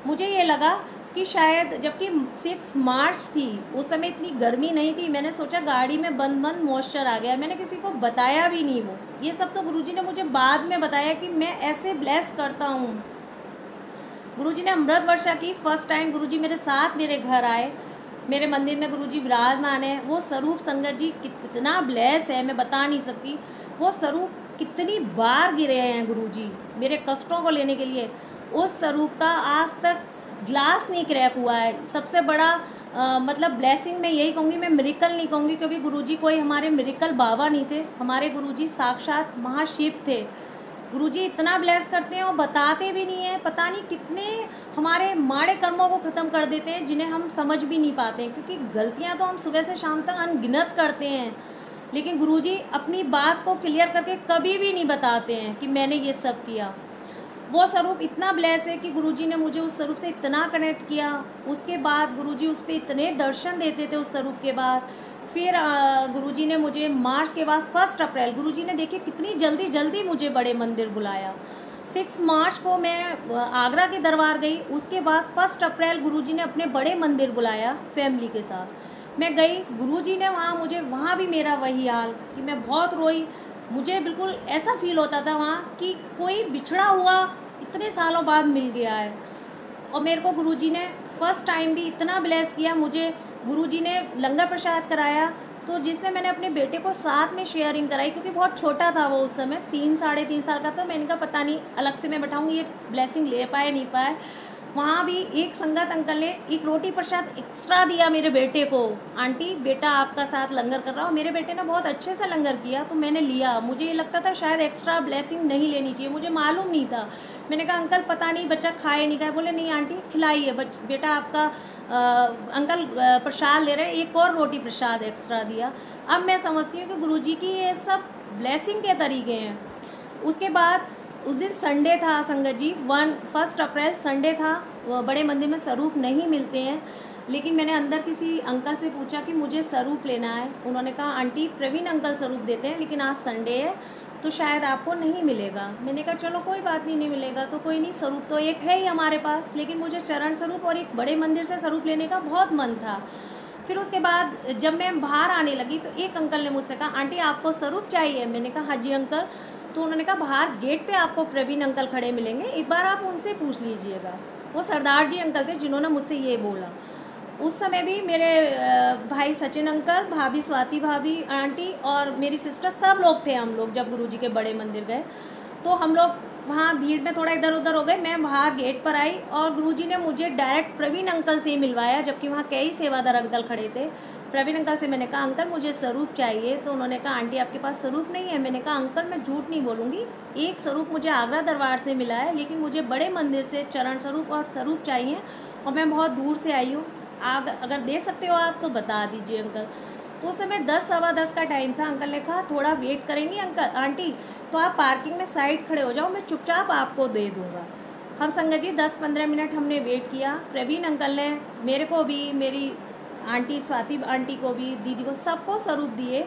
मुझे ये लगा कि शायद, जबकि 6 मार्च थी, उस समय इतनी गर्मी नहीं थी, मैंने सोचा गाड़ी में बंद मॉइस्चर आ गया। मैंने किसी को बताया भी नहीं। वो ये सब तो गुरुजी ने मुझे बाद में बताया कि मैं ऐसे ब्लेस करता हूँ। गुरुजी ने अमृत वर्षा की। फर्स्ट टाइम गुरुजी मेरे साथ मेरे घर आए, मेरे मंदिर में गुरुजी विराजमान है। वो स्वरूप संगत जी कितना ब्लेस है, मैं बता नहीं सकती। वो स्वरूप कितनी बार गिरे हैं गुरुजी मेरे कष्टों को लेने के लिए। उस स्वरूप का आज तक ग्लास नहीं क्रैक हुआ है। सबसे बड़ा मतलब ब्लेसिंग मैं यही कहूँगी, मैं मिरेकल नहीं कहूँगी, क्योंकि गुरुजी कोई हमारे मिरेकल बाबा नहीं थे। हमारे गुरुजी साक्षात महाशिव थे। गुरुजी इतना ब्लेस करते हैं और बताते भी नहीं है। पता नहीं कितने हमारे माड़े कर्मों को ख़त्म कर देते हैं, जिन्हें हम समझ भी नहीं पाते हैं, क्योंकि गलतियाँ तो हम सुबह से शाम तक अनगिनत करते हैं, लेकिन गुरुजी अपनी बात को क्लियर करके कभी भी नहीं बताते हैं कि मैंने ये सब किया। वो स्वरूप इतना ब्लेस है कि गुरुजी ने मुझे उस स्वरूप से इतना कनेक्ट किया। उसके बाद गुरुजी उस पर इतने दर्शन देते थे उस स्वरूप के बाद। फिर गुरुजी ने मुझे मार्च के बाद 1 अप्रैल, गुरुजी ने देखिए कितनी जल्दी जल्दी मुझे बड़े मंदिर बुलाया। 6 मार्च को मैं आगरा के दरबार गई। उसके बाद 1 अप्रैल गुरुजी ने अपने बड़े मंदिर बुलाया फैमिली के साथ। मैं गई, गुरुजी ने वहाँ भी मेरा वही हाल कि मैं बहुत रोई। मुझे बिल्कुल ऐसा फील होता था वहाँ कि कोई बिछड़ा हुआ इतने सालों बाद मिल गया है। और मेरे को गुरुजी ने फर्स्ट टाइम भी इतना ब्लेस किया। मुझे गुरुजी ने लंगर प्रसाद कराया, तो जिसमें मैंने अपने बेटे को साथ में शेयरिंग कराई, क्योंकि बहुत छोटा था वो उस समय, 3 साढ़े 3 साल का था। मैंने कहा पता नहीं अलग से मैं बैठाऊँगी, ये ब्लेसिंग ले पाए नहीं पाए। वहाँ भी एक संगत अंकल ने एक रोटी प्रसाद एक्स्ट्रा दिया मेरे बेटे को। आंटी बेटा आपका साथ लंगर कर रहा हो। मेरे बेटे ने बहुत अच्छे से लंगर किया, तो मैंने लिया। मुझे ये लगता था शायद एक्स्ट्रा ब्लेसिंग नहीं लेनी चाहिए, मुझे मालूम नहीं था। मैंने कहा अंकल पता नहीं बच्चा खाए नहीं खाए। बोले नहीं आंटी खिलाइए, बेटा आपका अंकल प्रसाद ले रहे हैं। एक और रोटी प्रसाद एक्स्ट्रा दिया। अब मैं समझती हूँ कि गुरुजी की ये सब ब्लेसिंग के तरीके हैं। उसके बाद उस दिन संडे था संगत जी, 1 अप्रैल संडे था। बड़े मंदिर में स्वरूप नहीं मिलते हैं, लेकिन मैंने अंदर किसी अंकल से पूछा कि मुझे स्वरूप लेना है। उन्होंने कहा आंटी प्रवीण अंकल स्वरूप देते हैं, लेकिन आज संडे है तो शायद आपको नहीं मिलेगा। मैंने कहा चलो कोई बात नहीं मिलेगा तो कोई नहीं, स्वरूप तो एक है ही हमारे पास। लेकिन मुझे चरण स्वरूप और एक बड़े मंदिर से स्वरूप लेने का बहुत मन था। फिर उसके बाद जब मैं बाहर आने लगी तो एक अंकल ने मुझसे कहा आंटी आपको स्वरूप चाहिए। मैंने कहा हाँ जी अंकल। तो उन्होंने कहा बाहर गेट पे आपको प्रवीण अंकल खड़े मिलेंगे, एक बार आप उनसे पूछ लीजिएगा। वो सरदार जी अंकल थे जिन्होंने मुझसे ये बोला। उस समय भी मेरे भाई सचिन अंकल, भाभी स्वाति भाभी, आंटी और मेरी सिस्टर सब लोग थे। हम लोग जब गुरुजी के बड़े मंदिर गए तो हम लोग वहाँ भीड़ में थोड़ा इधर उधर हो गए। मैं बाहर गेट पर आई और गुरुजी ने मुझे डायरेक्ट प्रवीण अंकल से ही मिलवाया, जबकि वहाँ कई सेवादार अंकल खड़े थे। प्रवीण अंकल से मैंने कहा अंकल मुझे स्वरूप चाहिए। तो उन्होंने कहा आंटी आपके पास स्वरूप नहीं है। मैंने कहा अंकल मैं झूठ नहीं बोलूँगी, एक स्वरूप मुझे आगरा दरबार से मिला है, लेकिन मुझे बड़े मंदिर से चरण स्वरूप और स्वरूप चाहिए और मैं बहुत दूर से आई हूँ। आप अगर दे सकते हो आप तो बता दीजिए अंकल। तो उस समय 10 सवा 10 का टाइम था। अंकल ने कहा थोड़ा वेट करेंगी अंकल आंटी तो आप पार्किंग में साइड खड़े हो जाओ, मैं चुपचाप आपको दे दूँगा। हम संगत जी 10-15 मिनट हमने वेट किया। प्रवीण अंकल ने मेरे को भी, मेरी आंटी स्वाति आंटी को भी, दीदी को, सबको स्वरूप दिए।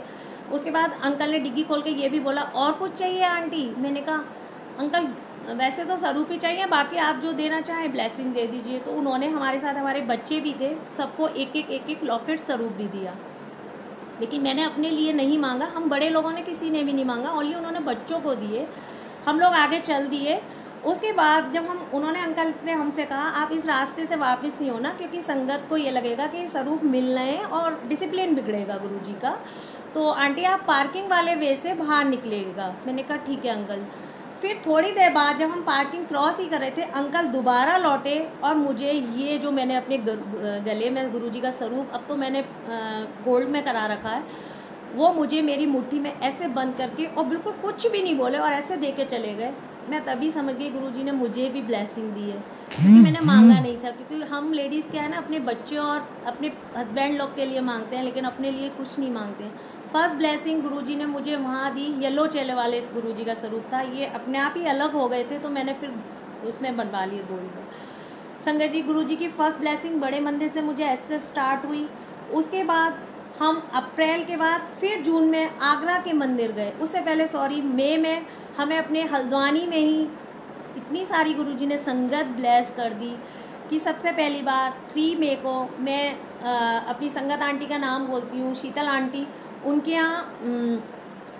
उसके बाद अंकल ने डिग्गी खोल के ये भी बोला और कुछ चाहिए आंटी। मैंने कहा अंकल वैसे तो स्वरूप ही चाहिए, बाकी आप जो देना चाहें ब्लेसिंग दे दीजिए। तो उन्होंने हमारे साथ हमारे बच्चे भी थे, सबको एक एक लॉकेट स्वरूप भी दिया। लेकिन मैंने अपने लिए नहीं मांगा, हम बड़े लोगों ने किसी ने भी नहीं मांगा, ओनली उन्होंने बच्चों को दिए। हम लोग आगे चल दिए। उसके बाद जब उन्होंने अंकल ने हमसे कहा आप इस रास्ते से वापस नहीं होना, क्योंकि संगत को ये लगेगा कि स्वरूप मिल रहे हैं और डिसिप्लिन बिगड़ेगा गुरुजी का, तो आंटी आप पार्किंग वाले वे से बाहर निकलेगा। मैंने कहा ठीक है अंकल। फिर थोड़ी देर बाद जब हम पार्किंग क्रॉस ही कर रहे थे अंकल दोबारा लौटे और मुझे ये जो मैंने अपने गले में गुरुजी का स्वरूप, अब तो मैंने गोल्ड में करा रखा है, वो मुझे मेरी मुट्ठी में ऐसे बंद करके और बिल्कुल कुछ भी नहीं बोले और ऐसे दे के चले गए। मैं तभी समझ गई गुरुजी ने मुझे भी ब्लेसिंग दी है, क्योंकि मैंने मांगा नहीं था। क्योंकि हम लेडीज़ क्या है ना, अपने बच्चे और अपने हस्बैंड लोग के लिए मांगते हैं, लेकिन अपने लिए कुछ नहीं मांगते हैं। फर्स्ट ब्लेसिंग गुरुजी ने मुझे वहाँ दी। येलो चेले वाले इस गुरुजी का स्वरूप था। ये अपने आप ही अलग हो गए थे, तो मैंने फिर उसमें बनवा लिए गोल्ड में। संगत जी, गुरुजी की फर्स्ट ब्लेसिंग बड़े मंदिर से मुझे ऐसे स्टार्ट हुई। उसके बाद हम अप्रैल के बाद फिर जून में आगरा के मंदिर गए। उससे पहले मई में हमें अपने हल्द्वानी में ही इतनी सारी गुरुजी ने संगत ब्लेस कर दी कि सबसे पहली बार 3 मई को मैं अपनी संगत आंटी का नाम बोलती हूँ, शीतल आंटी, उनके यहाँ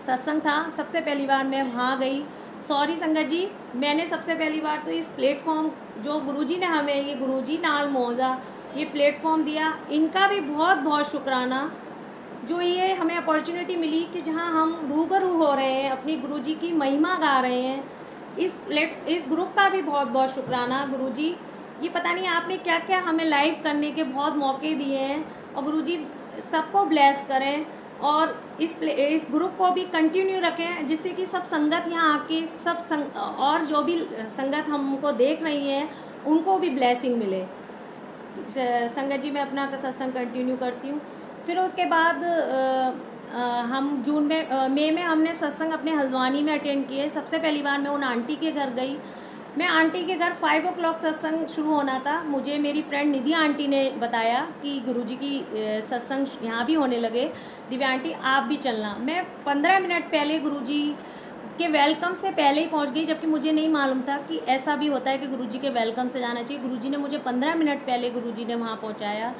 सत्संग था। सबसे पहली बार मैं वहाँ गई। संगत जी, मैंने सबसे पहली बार तो इस प्लेटफॉर्म जो गुरुजी ने हमें, ये गुरुजी नाल मौजा ये प्लेटफॉर्म दिया, इनका भी बहुत बहुत शुक्राना। जो ये हमें अपॉर्चुनिटी मिली कि जहाँ हम रूबरू हो रहे हैं, अपनी गुरुजी की महिमा गा रहे हैं, इस ग्रुप का भी बहुत बहुत शुक्राना। गुरुजी, ये पता नहीं आपने क्या क्या हमें लाइव करने के बहुत मौके दिए हैं, और गुरुजी सबको ब्लेस करें और इस ग्रुप को भी कंटिन्यू रखें, जिससे कि सब संगत यहाँ आके और जो भी संगत हमको देख रही हैं उनको भी ब्लेसिंग मिले। संगत जी, मैं अपना सत्संग कंटिन्यू करती हूँ। फिर उसके बाद हम मई में हमने सत्संग अपने हल्द्वानी में अटेंड किए। सबसे पहली बार मैं उन आंटी के घर गई। मैं आंटी के घर 5 o'clock सत्संग शुरू होना था। मुझे मेरी फ्रेंड निधि आंटी ने बताया कि गुरुजी की सत्संग यहाँ भी होने लगे, दिव्या आंटी आप भी चलना। मैं 15 मिनट पहले गुरुजी के वेलकम से पहले ही पहुँच गई, जबकि मुझे नहीं मालूम था कि ऐसा भी होता है कि गुरुजी के वेलकम से जाना चाहिए। गुरुजी ने मुझे 15 मिनट पहले गुरुजी ने वहाँ पहुँचाया।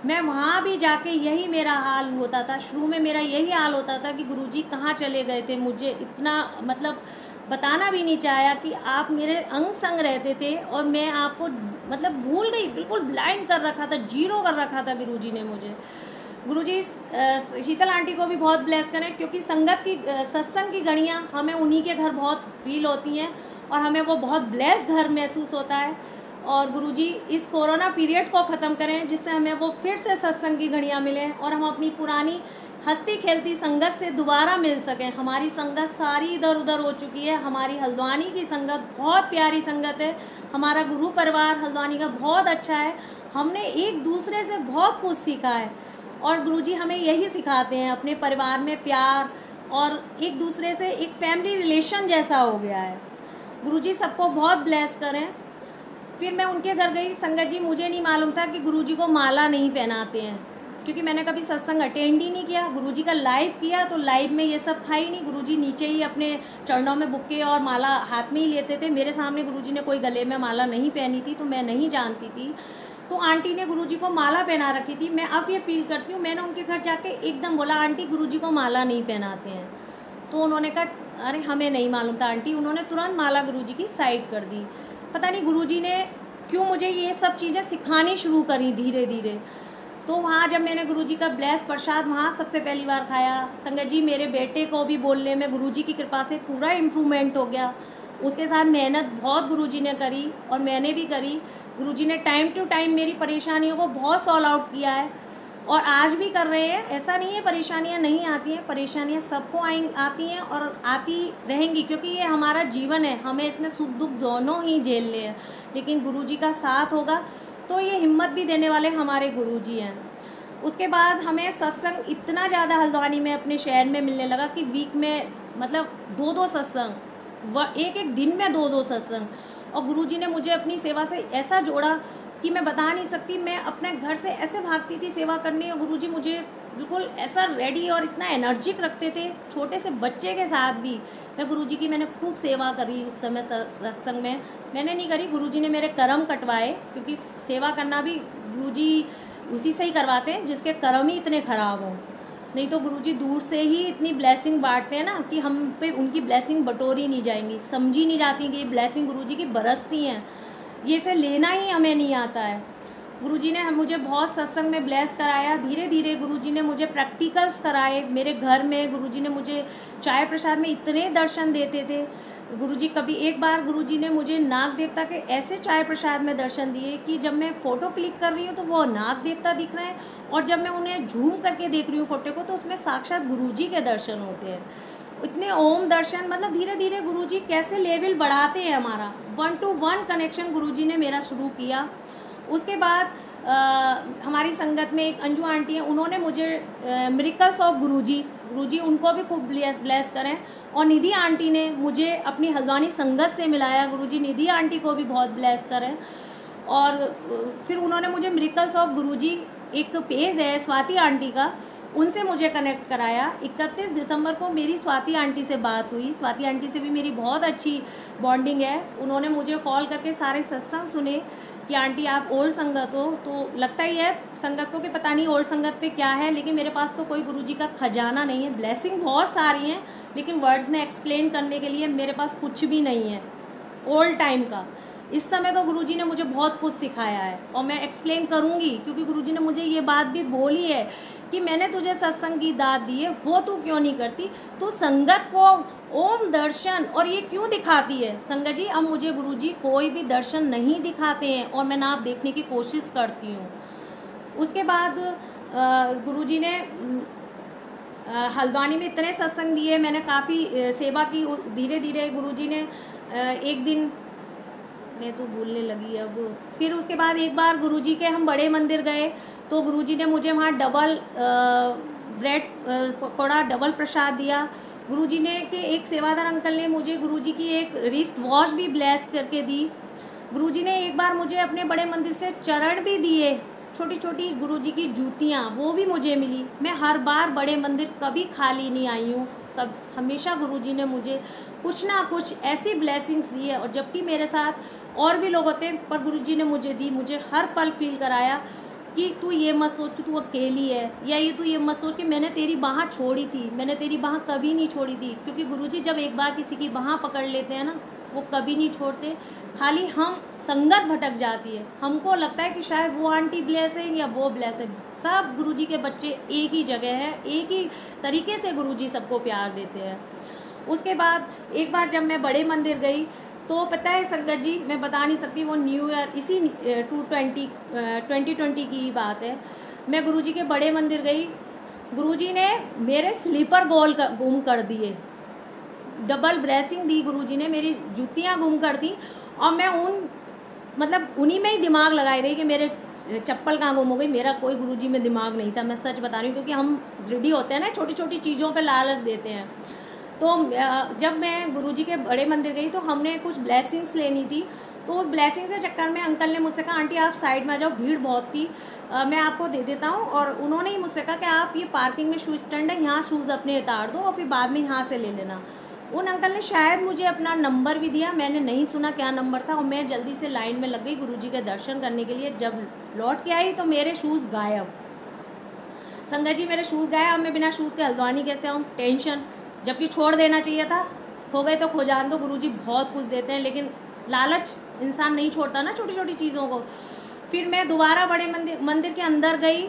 मैं वहाँ भी जाके यही मेरा हाल होता था। शुरू में मेरा यही हाल होता था कि गुरुजी कहाँ चले गए थे। मुझे इतना मतलब बताना भी नहीं चाहा कि आप मेरे अंग संग रहते थे और मैं आपको मतलब भूल गई, बिल्कुल ब्लाइंड कर रखा था, जीरो कर रखा था गुरुजी ने मुझे। गुरुजी शीतल आंटी को भी बहुत ब्लेस करें, क्योंकि संगत की सत्संग की घड़ियाँ हमें उन्हीं के घर बहुत फील होती हैं और हमें वो बहुत ब्लेस घर महसूस होता है। और गुरुजी इस कोरोना पीरियड को ख़त्म करें, जिससे हमें वो फिर से सत्संग की घड़ियाँ मिलें और हम अपनी पुरानी हंसती खेलती संगत से दोबारा मिल सकें। हमारी संगत सारी इधर उधर हो चुकी है। हमारी हल्द्वानी की संगत बहुत प्यारी संगत है। हमारा गुरु परिवार हल्द्वानी का बहुत अच्छा है। हमने एक दूसरे से बहुत कुछ सीखा है और गुरुजी हमें यही सिखाते हैं, अपने परिवार में प्यार और एक दूसरे से एक फैमिली रिलेशन जैसा हो गया है। गुरुजी सबको बहुत ब्लेस करें। फिर मैं उनके घर गई। संगत जी, मुझे नहीं मालूम था कि गुरुजी को माला नहीं पहनाते हैं, क्योंकि मैंने कभी सत्संग अटेंड ही नहीं किया। गुरुजी का लाइव किया तो लाइव में ये सब था ही नहीं। गुरुजी नीचे ही अपने चरणों में बुक्के और माला हाथ में ही लेते थे। मेरे सामने गुरुजी ने कोई गले में माला नहीं पहनी थी, तो मैं नहीं जानती थी। तो आंटी ने गुरुजी को माला पहना रखी थी। मैं अब ये फील करती हूँ, मैंने उनके घर जाके एकदम बोला, आंटी गुरुजी को माला नहीं पहनाते हैं। तो उन्होंने कहा, अरे हमें नहीं मालूम था आंटी। उन्होंने तुरंत माला गुरुजी की साइड कर दी। पता नहीं गुरुजी ने क्यों मुझे ये सब चीज़ें सिखानी शुरू करी धीरे धीरे। तो वहाँ जब मैंने गुरुजी का ब्लेस प्रसाद वहाँ सबसे पहली बार खाया, संगत जी मेरे बेटे को भी बोलने में गुरुजी की कृपा से पूरा इम्प्रूवमेंट हो गया। उसके साथ मेहनत बहुत गुरुजी ने करी और मैंने भी करी। गुरुजी ने टाइम टू टाइम मेरी परेशानियों को बहुत सॉल्व आउट किया है और आज भी कर रहे हैं। ऐसा नहीं है परेशानियां नहीं आती हैं, परेशानियां सबको आती हैं और आती रहेंगी, क्योंकि ये हमारा जीवन है। हमें इसमें सुख दुख दोनों ही झेलने हैं, लेकिन गुरुजी का साथ होगा तो ये हिम्मत भी देने वाले हमारे गुरुजी हैं। उसके बाद हमें सत्संग इतना ज़्यादा हल्द्वानी में अपने शहर में मिलने लगा कि वीक में मतलब 2-2 सत्संग, एक दिन में 2-2 सत्संग। और गुरुजी ने मुझे अपनी सेवा से ऐसा जोड़ा कि मैं बता नहीं सकती। मैं अपने घर से ऐसे भागती थी सेवा करने और गुरुजी मुझे बिल्कुल ऐसा रेडी और इतना एनर्जिक रखते थे। छोटे से बच्चे के साथ भी मैं गुरुजी की मैंने खूब सेवा करी। उस समय सत्संग में मैंने नहीं करी, गुरुजी ने मेरे कर्म कटवाए, क्योंकि सेवा करना भी गुरुजी उसी से ही करवाते हैं जिसके कर्म ही इतने खराब हों। नहीं तो गुरुजी दूर से ही इतनी ब्लेसिंग बांटते हैं ना कि हम पे उनकी ब्लेसिंग बटोरी नहीं जाएंगी, समझी नहीं जाती कि ये ब्लेसिंग गुरुजी की बरसती हैं। ये से लेना ही हमें नहीं आता है। गुरुजी ने मुझे बहुत सत्संग में ब्लेस कराया। धीरे धीरे गुरुजी ने मुझे प्रैक्टिकल्स कराए मेरे घर में। गुरुजी ने मुझे चाय प्रसाद में इतने दर्शन देते थे। गुरुजी कभी एक बार गुरुजी ने मुझे नाग देवता के ऐसे चाय प्रसाद में दर्शन दिए कि जब मैं फ़ोटो क्लिक कर रही हूँ तो वो नाग देवता दिख रहे हैं, और जब मैं उन्हें झूम करके देख रही हूँ फोटो को तो उसमें साक्षात गुरुजी के दर्शन होते हैं। इतने ओम दर्शन, मतलब धीरे धीरे गुरुजी कैसे लेवल बढ़ाते हैं हमारा। 1-to-1 कनेक्शन गुरुजी ने मेरा शुरू किया। उसके बाद हमारी संगत में एक अंजू आंटी है, उन्होंने मुझे मिरेकल्स ऑफ गुरुजी उनको भी खूब ब्लेस करें, और निधि आंटी ने मुझे अपनी हल्द्वानी संगत से मिलाया। गुरुजी निधि आंटी को भी बहुत ब्लेस करें। और फिर उन्होंने मुझे मिरेकल्स ऑफ गुरुजी, एक पेज है स्वाति आंटी का, उनसे मुझे कनेक्ट कराया। 31 दिसंबर को मेरी स्वाति आंटी से बात हुई। स्वाति आंटी से भी मेरी बहुत अच्छी बॉन्डिंग है। उन्होंने मुझे कॉल करके सारे सत्संग सुने कि आंटी आप ओल्ड संगत हो, तो लगता ही है संगत को कि पता नहीं ओल्ड संगत पे क्या है, लेकिन मेरे पास तो कोई गुरुजी का खजाना नहीं है। ब्लेसिंग बहुत सारी हैं, लेकिन वर्ड्स में एक्सप्लेन करने के लिए मेरे पास कुछ भी नहीं है ओल्ड टाइम का। इस समय तो गुरुजी ने मुझे बहुत कुछ सिखाया है, और मैं एक्सप्लेन करूंगी, क्योंकि गुरुजी ने मुझे ये बात भी बोली है कि मैंने तुझे सत्संग की दात दी है, वो तू क्यों नहीं करती? तू संगत को ओम दर्शन और ये क्यों दिखाती है? संगत जी, अब मुझे गुरुजी कोई भी दर्शन नहीं दिखाते हैं, और मैं ना आप देखने की कोशिश करती हूँ। उसके बाद गुरुजी ने हल्द्वानी में इतने सत्संग दिए, मैंने काफ़ी सेवा की। धीरे धीरे गुरुजी ने एक दिन, मैं तो भूलने लगी अब, फिर उसके बाद एक बार गुरुजी के हम बड़े मंदिर गए तो गुरुजी ने मुझे वहाँ डबल ब्रेड पकौड़ा, डबल प्रसाद दिया। गुरुजी ने के एक सेवादार अंकल ने मुझे गुरुजी की एक रिस्ट वॉच भी ब्लेस करके दी। गुरुजी ने एक बार मुझे अपने बड़े मंदिर से चरण भी दिए, छोटी छोटी गुरुजी की जूतियाँ, वो भी मुझे मिली। मैं हर बार बड़े मंदिर कभी खाली नहीं आई हूँ, तब हमेशा गुरुजी ने मुझे कुछ ना कुछ ऐसी ब्लेसिंग्स दी है। और जबकि मेरे साथ और भी लोग होते हैं, पर गुरुजी ने मुझे दी। मुझे हर पल फील कराया कि तू ये मत सोच कि तू अकेली है, या ये तू ये मत सोच कि मैंने तेरी बाँह छोड़ी थी। मैंने तेरी बाँह कभी नहीं छोड़ी थी, क्योंकि गुरुजी जब एक बार किसी की बाँह पकड़ लेते हैं ना, वो कभी नहीं छोड़ते। खाली हम संगत भटक जाती है, हमको लगता है कि शायद वो आंटी ब्लेस है या वो ब्लेस है। सब गुरुजी के बच्चे एक ही जगह हैं, एक ही तरीके से गुरुजी सबको प्यार देते हैं। उसके बाद एक बार जब मैं बड़े मंदिर गई तो पता है संगत जी, मैं बता नहीं सकती, वो न्यू ईयर इसी 2020 की बात है। मैं गुरुजी के बड़े मंदिर गई, गुरुजी ने मेरे स्लीपर गुम कर दिए। डबल ब्लेसिंग दी गुरुजी ने, मेरी जूतियाँ गुम कर दी, और मैं उन्हीं में ही दिमाग लगाई रही कि मेरे चप्पल कहाँ गुम हो गई। मेरा कोई गुरुजी में दिमाग नहीं था, मैं सच बता रही हूँ, क्योंकि हम रेडी होते हैं ना, छोटी छोटी चीज़ों पे लालच देते हैं। तो जब मैं गुरुजी के बड़े मंदिर गई तो हमने कुछ ब्लेसिंग्स लेनी थी, तो उस ब्लेसिंग के चक्कर में अंकल ने मुझसे कहा, आंटी आप साइड में आ जाओ, भीड़ बहुत थी, मैं आपको दे देता हूँ। और उन्होंने ही मुझसे कहा कि आप ये पार्किंग में शूज़ स्टैंड है, यहाँ शूज़ अपने उतार दो और फिर बाद में यहाँ से ले लेना। उन अंकल ने शायद मुझे अपना नंबर भी दिया, मैंने नहीं सुना क्या नंबर था, और मैं जल्दी से लाइन में लग गई गुरुजी के दर्शन करने के लिए। जब लौट के आई तो मेरे शूज़ गायब। संगत जी, मेरे शूज़ गायब, मैं बिना शूज़ के हल्द्वानी कैसे आऊँ? टेंशन, जबकि छोड़ देना चाहिए था, हो गए तो खो जान दो। गुरुजी बहुत कुछ देते हैं, लेकिन लालच इंसान नहीं छोड़ता ना छोटी छोटी चीज़ों को। फिर मैं दोबारा बड़े मंदिर के अंदर गई,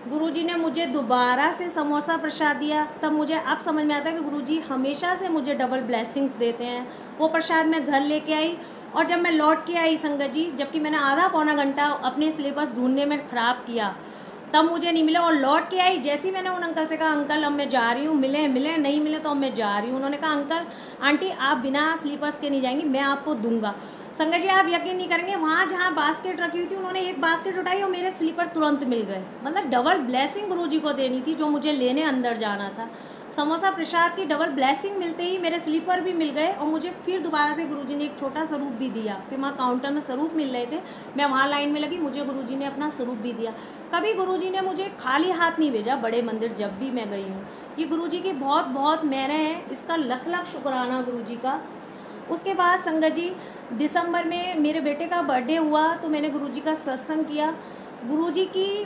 गुरुजी ने मुझे दोबारा से समोसा प्रसाद दिया। तब मुझे अब समझ में आता है कि गुरुजी हमेशा से मुझे डबल ब्लेसिंग्स देते हैं। वो प्रसाद मैं घर लेके आई, और जब मैं लौट के आई संगत जी, जबकि मैंने आधा पौना घंटा अपने सिलेबस ढूंढने में ख़राब किया, तब मुझे नहीं मिला। और लौट के आई, जैसे ही मैंने उन अंकल से कहा, अंकल अब मैं जा रही हूँ, मिले नहीं मिले तो अब मैं जा रही हूँ। उन्होंने कहा, अंकल आंटी आप बिना स्लीपर्स के नहीं जाएंगी, मैं आपको दूंगा। संगत जी, आप यकीन नहीं करेंगे, वहाँ जहाँ बास्केट रखी हुई थी, उन्होंने एक बास्केट उठाई और मेरे स्लीपर तुरंत मिल गए। मतलब डबल ब्लेसिंग गुरुजी को देनी थी, जो मुझे लेने अंदर जाना था। समोसा प्रसाद की डबल ब्लेसिंग मिलते ही मेरे स्लीपर भी मिल गए, और मुझे फिर दोबारा से गुरुजी ने एक छोटा स्वरूप भी दिया। फिर वहाँ काउंटर में स्वरूप मिल रहे थे, मैं वहाँ लाइन में लगी, मुझे गुरुजी ने अपना स्वरूप भी दिया। कभी गुरुजी ने मुझे खाली हाथ नहीं भेजा बड़े मंदिर जब भी मैं गई हूँ। ये गुरुजी की बहुत बहुत मेहनत है, इसका लख लख शुक्राना गुरुजी का। उसके बाद संगत जी, दिसंबर में मेरे बेटे का बर्थडे हुआ तो मैंने गुरुजी का सत्संग किया। गुरुजी की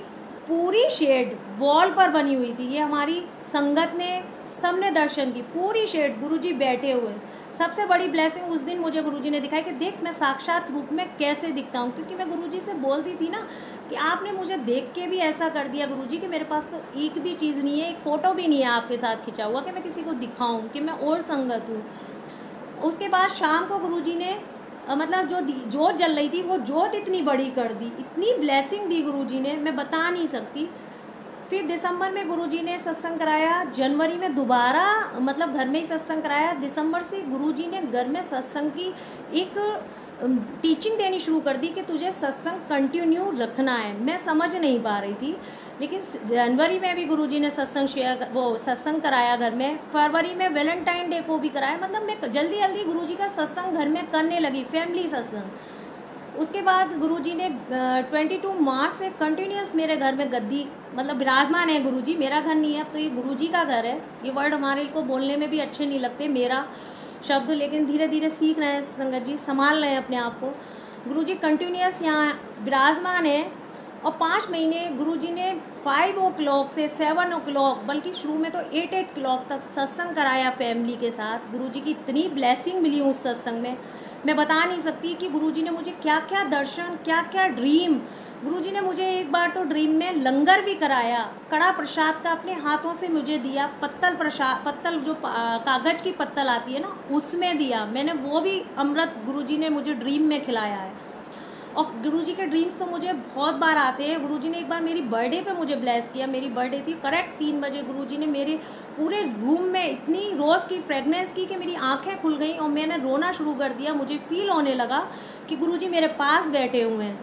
पूरी शेड वॉल पर बनी हुई थी। ये हमारी संगत ने, सबने दर्शन की, पूरी शेड गुरुजी बैठे हुए। सबसे बड़ी ब्लेसिंग उस दिन मुझे गुरुजी ने दिखाई कि देख मैं साक्षात रूप में कैसे दिखता हूँ, क्योंकि मैं गुरुजी से बोलती थी ना कि आपने मुझे देख के भी ऐसा कर दिया गुरुजी कि मेरे पास तो एक भी चीज़ नहीं है, एक फ़ोटो भी नहीं है आपके साथ खिंचा हुआ कि मैं किसी को दिखाऊं कि मैं ओल्ड संगत हूँ। उसके बाद शाम को गुरुजी ने मतलब जो जोत जल रही थी वो जोत इतनी बड़ी कर दी, इतनी ब्लेसिंग दी गुरुजी ने, मैं बता नहीं सकती। फिर दिसंबर में गुरुजी ने सत्संग कराया, जनवरी में दोबारा मतलब घर में ही सत्संग कराया। दिसंबर से गुरुजी ने घर में सत्संग की एक टीचिंग देनी शुरू कर दी कि तुझे सत्संग कंटिन्यू रखना है। मैं समझ नहीं पा रही थी, लेकिन जनवरी में भी गुरुजी ने सत्संग कराया घर में। फरवरी में वैलेंटाइन डे को भी कराया। मतलब मैं जल्दी जल्दी गुरुजी का सत्संग घर में करने लगी, फैमिली सत्संग। उसके बाद गुरुजी ने 22 मार्च से कंटिन्यूस मेरे घर में गद्दी मतलब विराजमान है गुरुजी। मेरा घर नहीं है, अब तो ये गुरुजी का घर है। ये वर्ड हमारे को बोलने में भी अच्छे नहीं लगते, मेरा शब्द, लेकिन धीरे धीरे सीख रहे हैं संगत जी, संभाल रहे हैं अपने आप को। गुरुजी कंटिन्यूस यहाँ विराजमान है। और 5 महीने गुरुजी ने 5 o'clock से 7 o'clock, बल्कि शुरू में तो 8 o'clock तक सत्संग कराया फैमिली के साथ। गुरुजी की इतनी ब्लेसिंग मिली उस सत्संग में, मैं बता नहीं सकती कि गुरुजी ने मुझे क्या क्या दर्शन, क्या क्या ड्रीम। गुरुजी ने मुझे एक बार तो ड्रीम में लंगर भी कराया, कड़ा प्रसाद का अपने हाथों से मुझे दिया। पत्तल प्रसाद, पत्तल जो कागज की पत्तल आती है ना, उसमें दिया मैंने, वो भी अमृत गुरुजी ने मुझे ड्रीम में खिलाया है। और गुरुजी के ड्रीम्स तो मुझे बहुत बार आते हैं। गुरुजी ने एक बार मेरी बर्थडे पे मुझे ब्लेस किया। मेरी बर्थडे थी, करेक्ट 3 बजे गुरुजी ने मेरे पूरे रूम में इतनी रोज़ की फ्रेगनेंस की कि मेरी आंखें खुल गई और मैंने रोना शुरू कर दिया। मुझे फील होने लगा कि गुरुजी मेरे पास बैठे हुए हैं।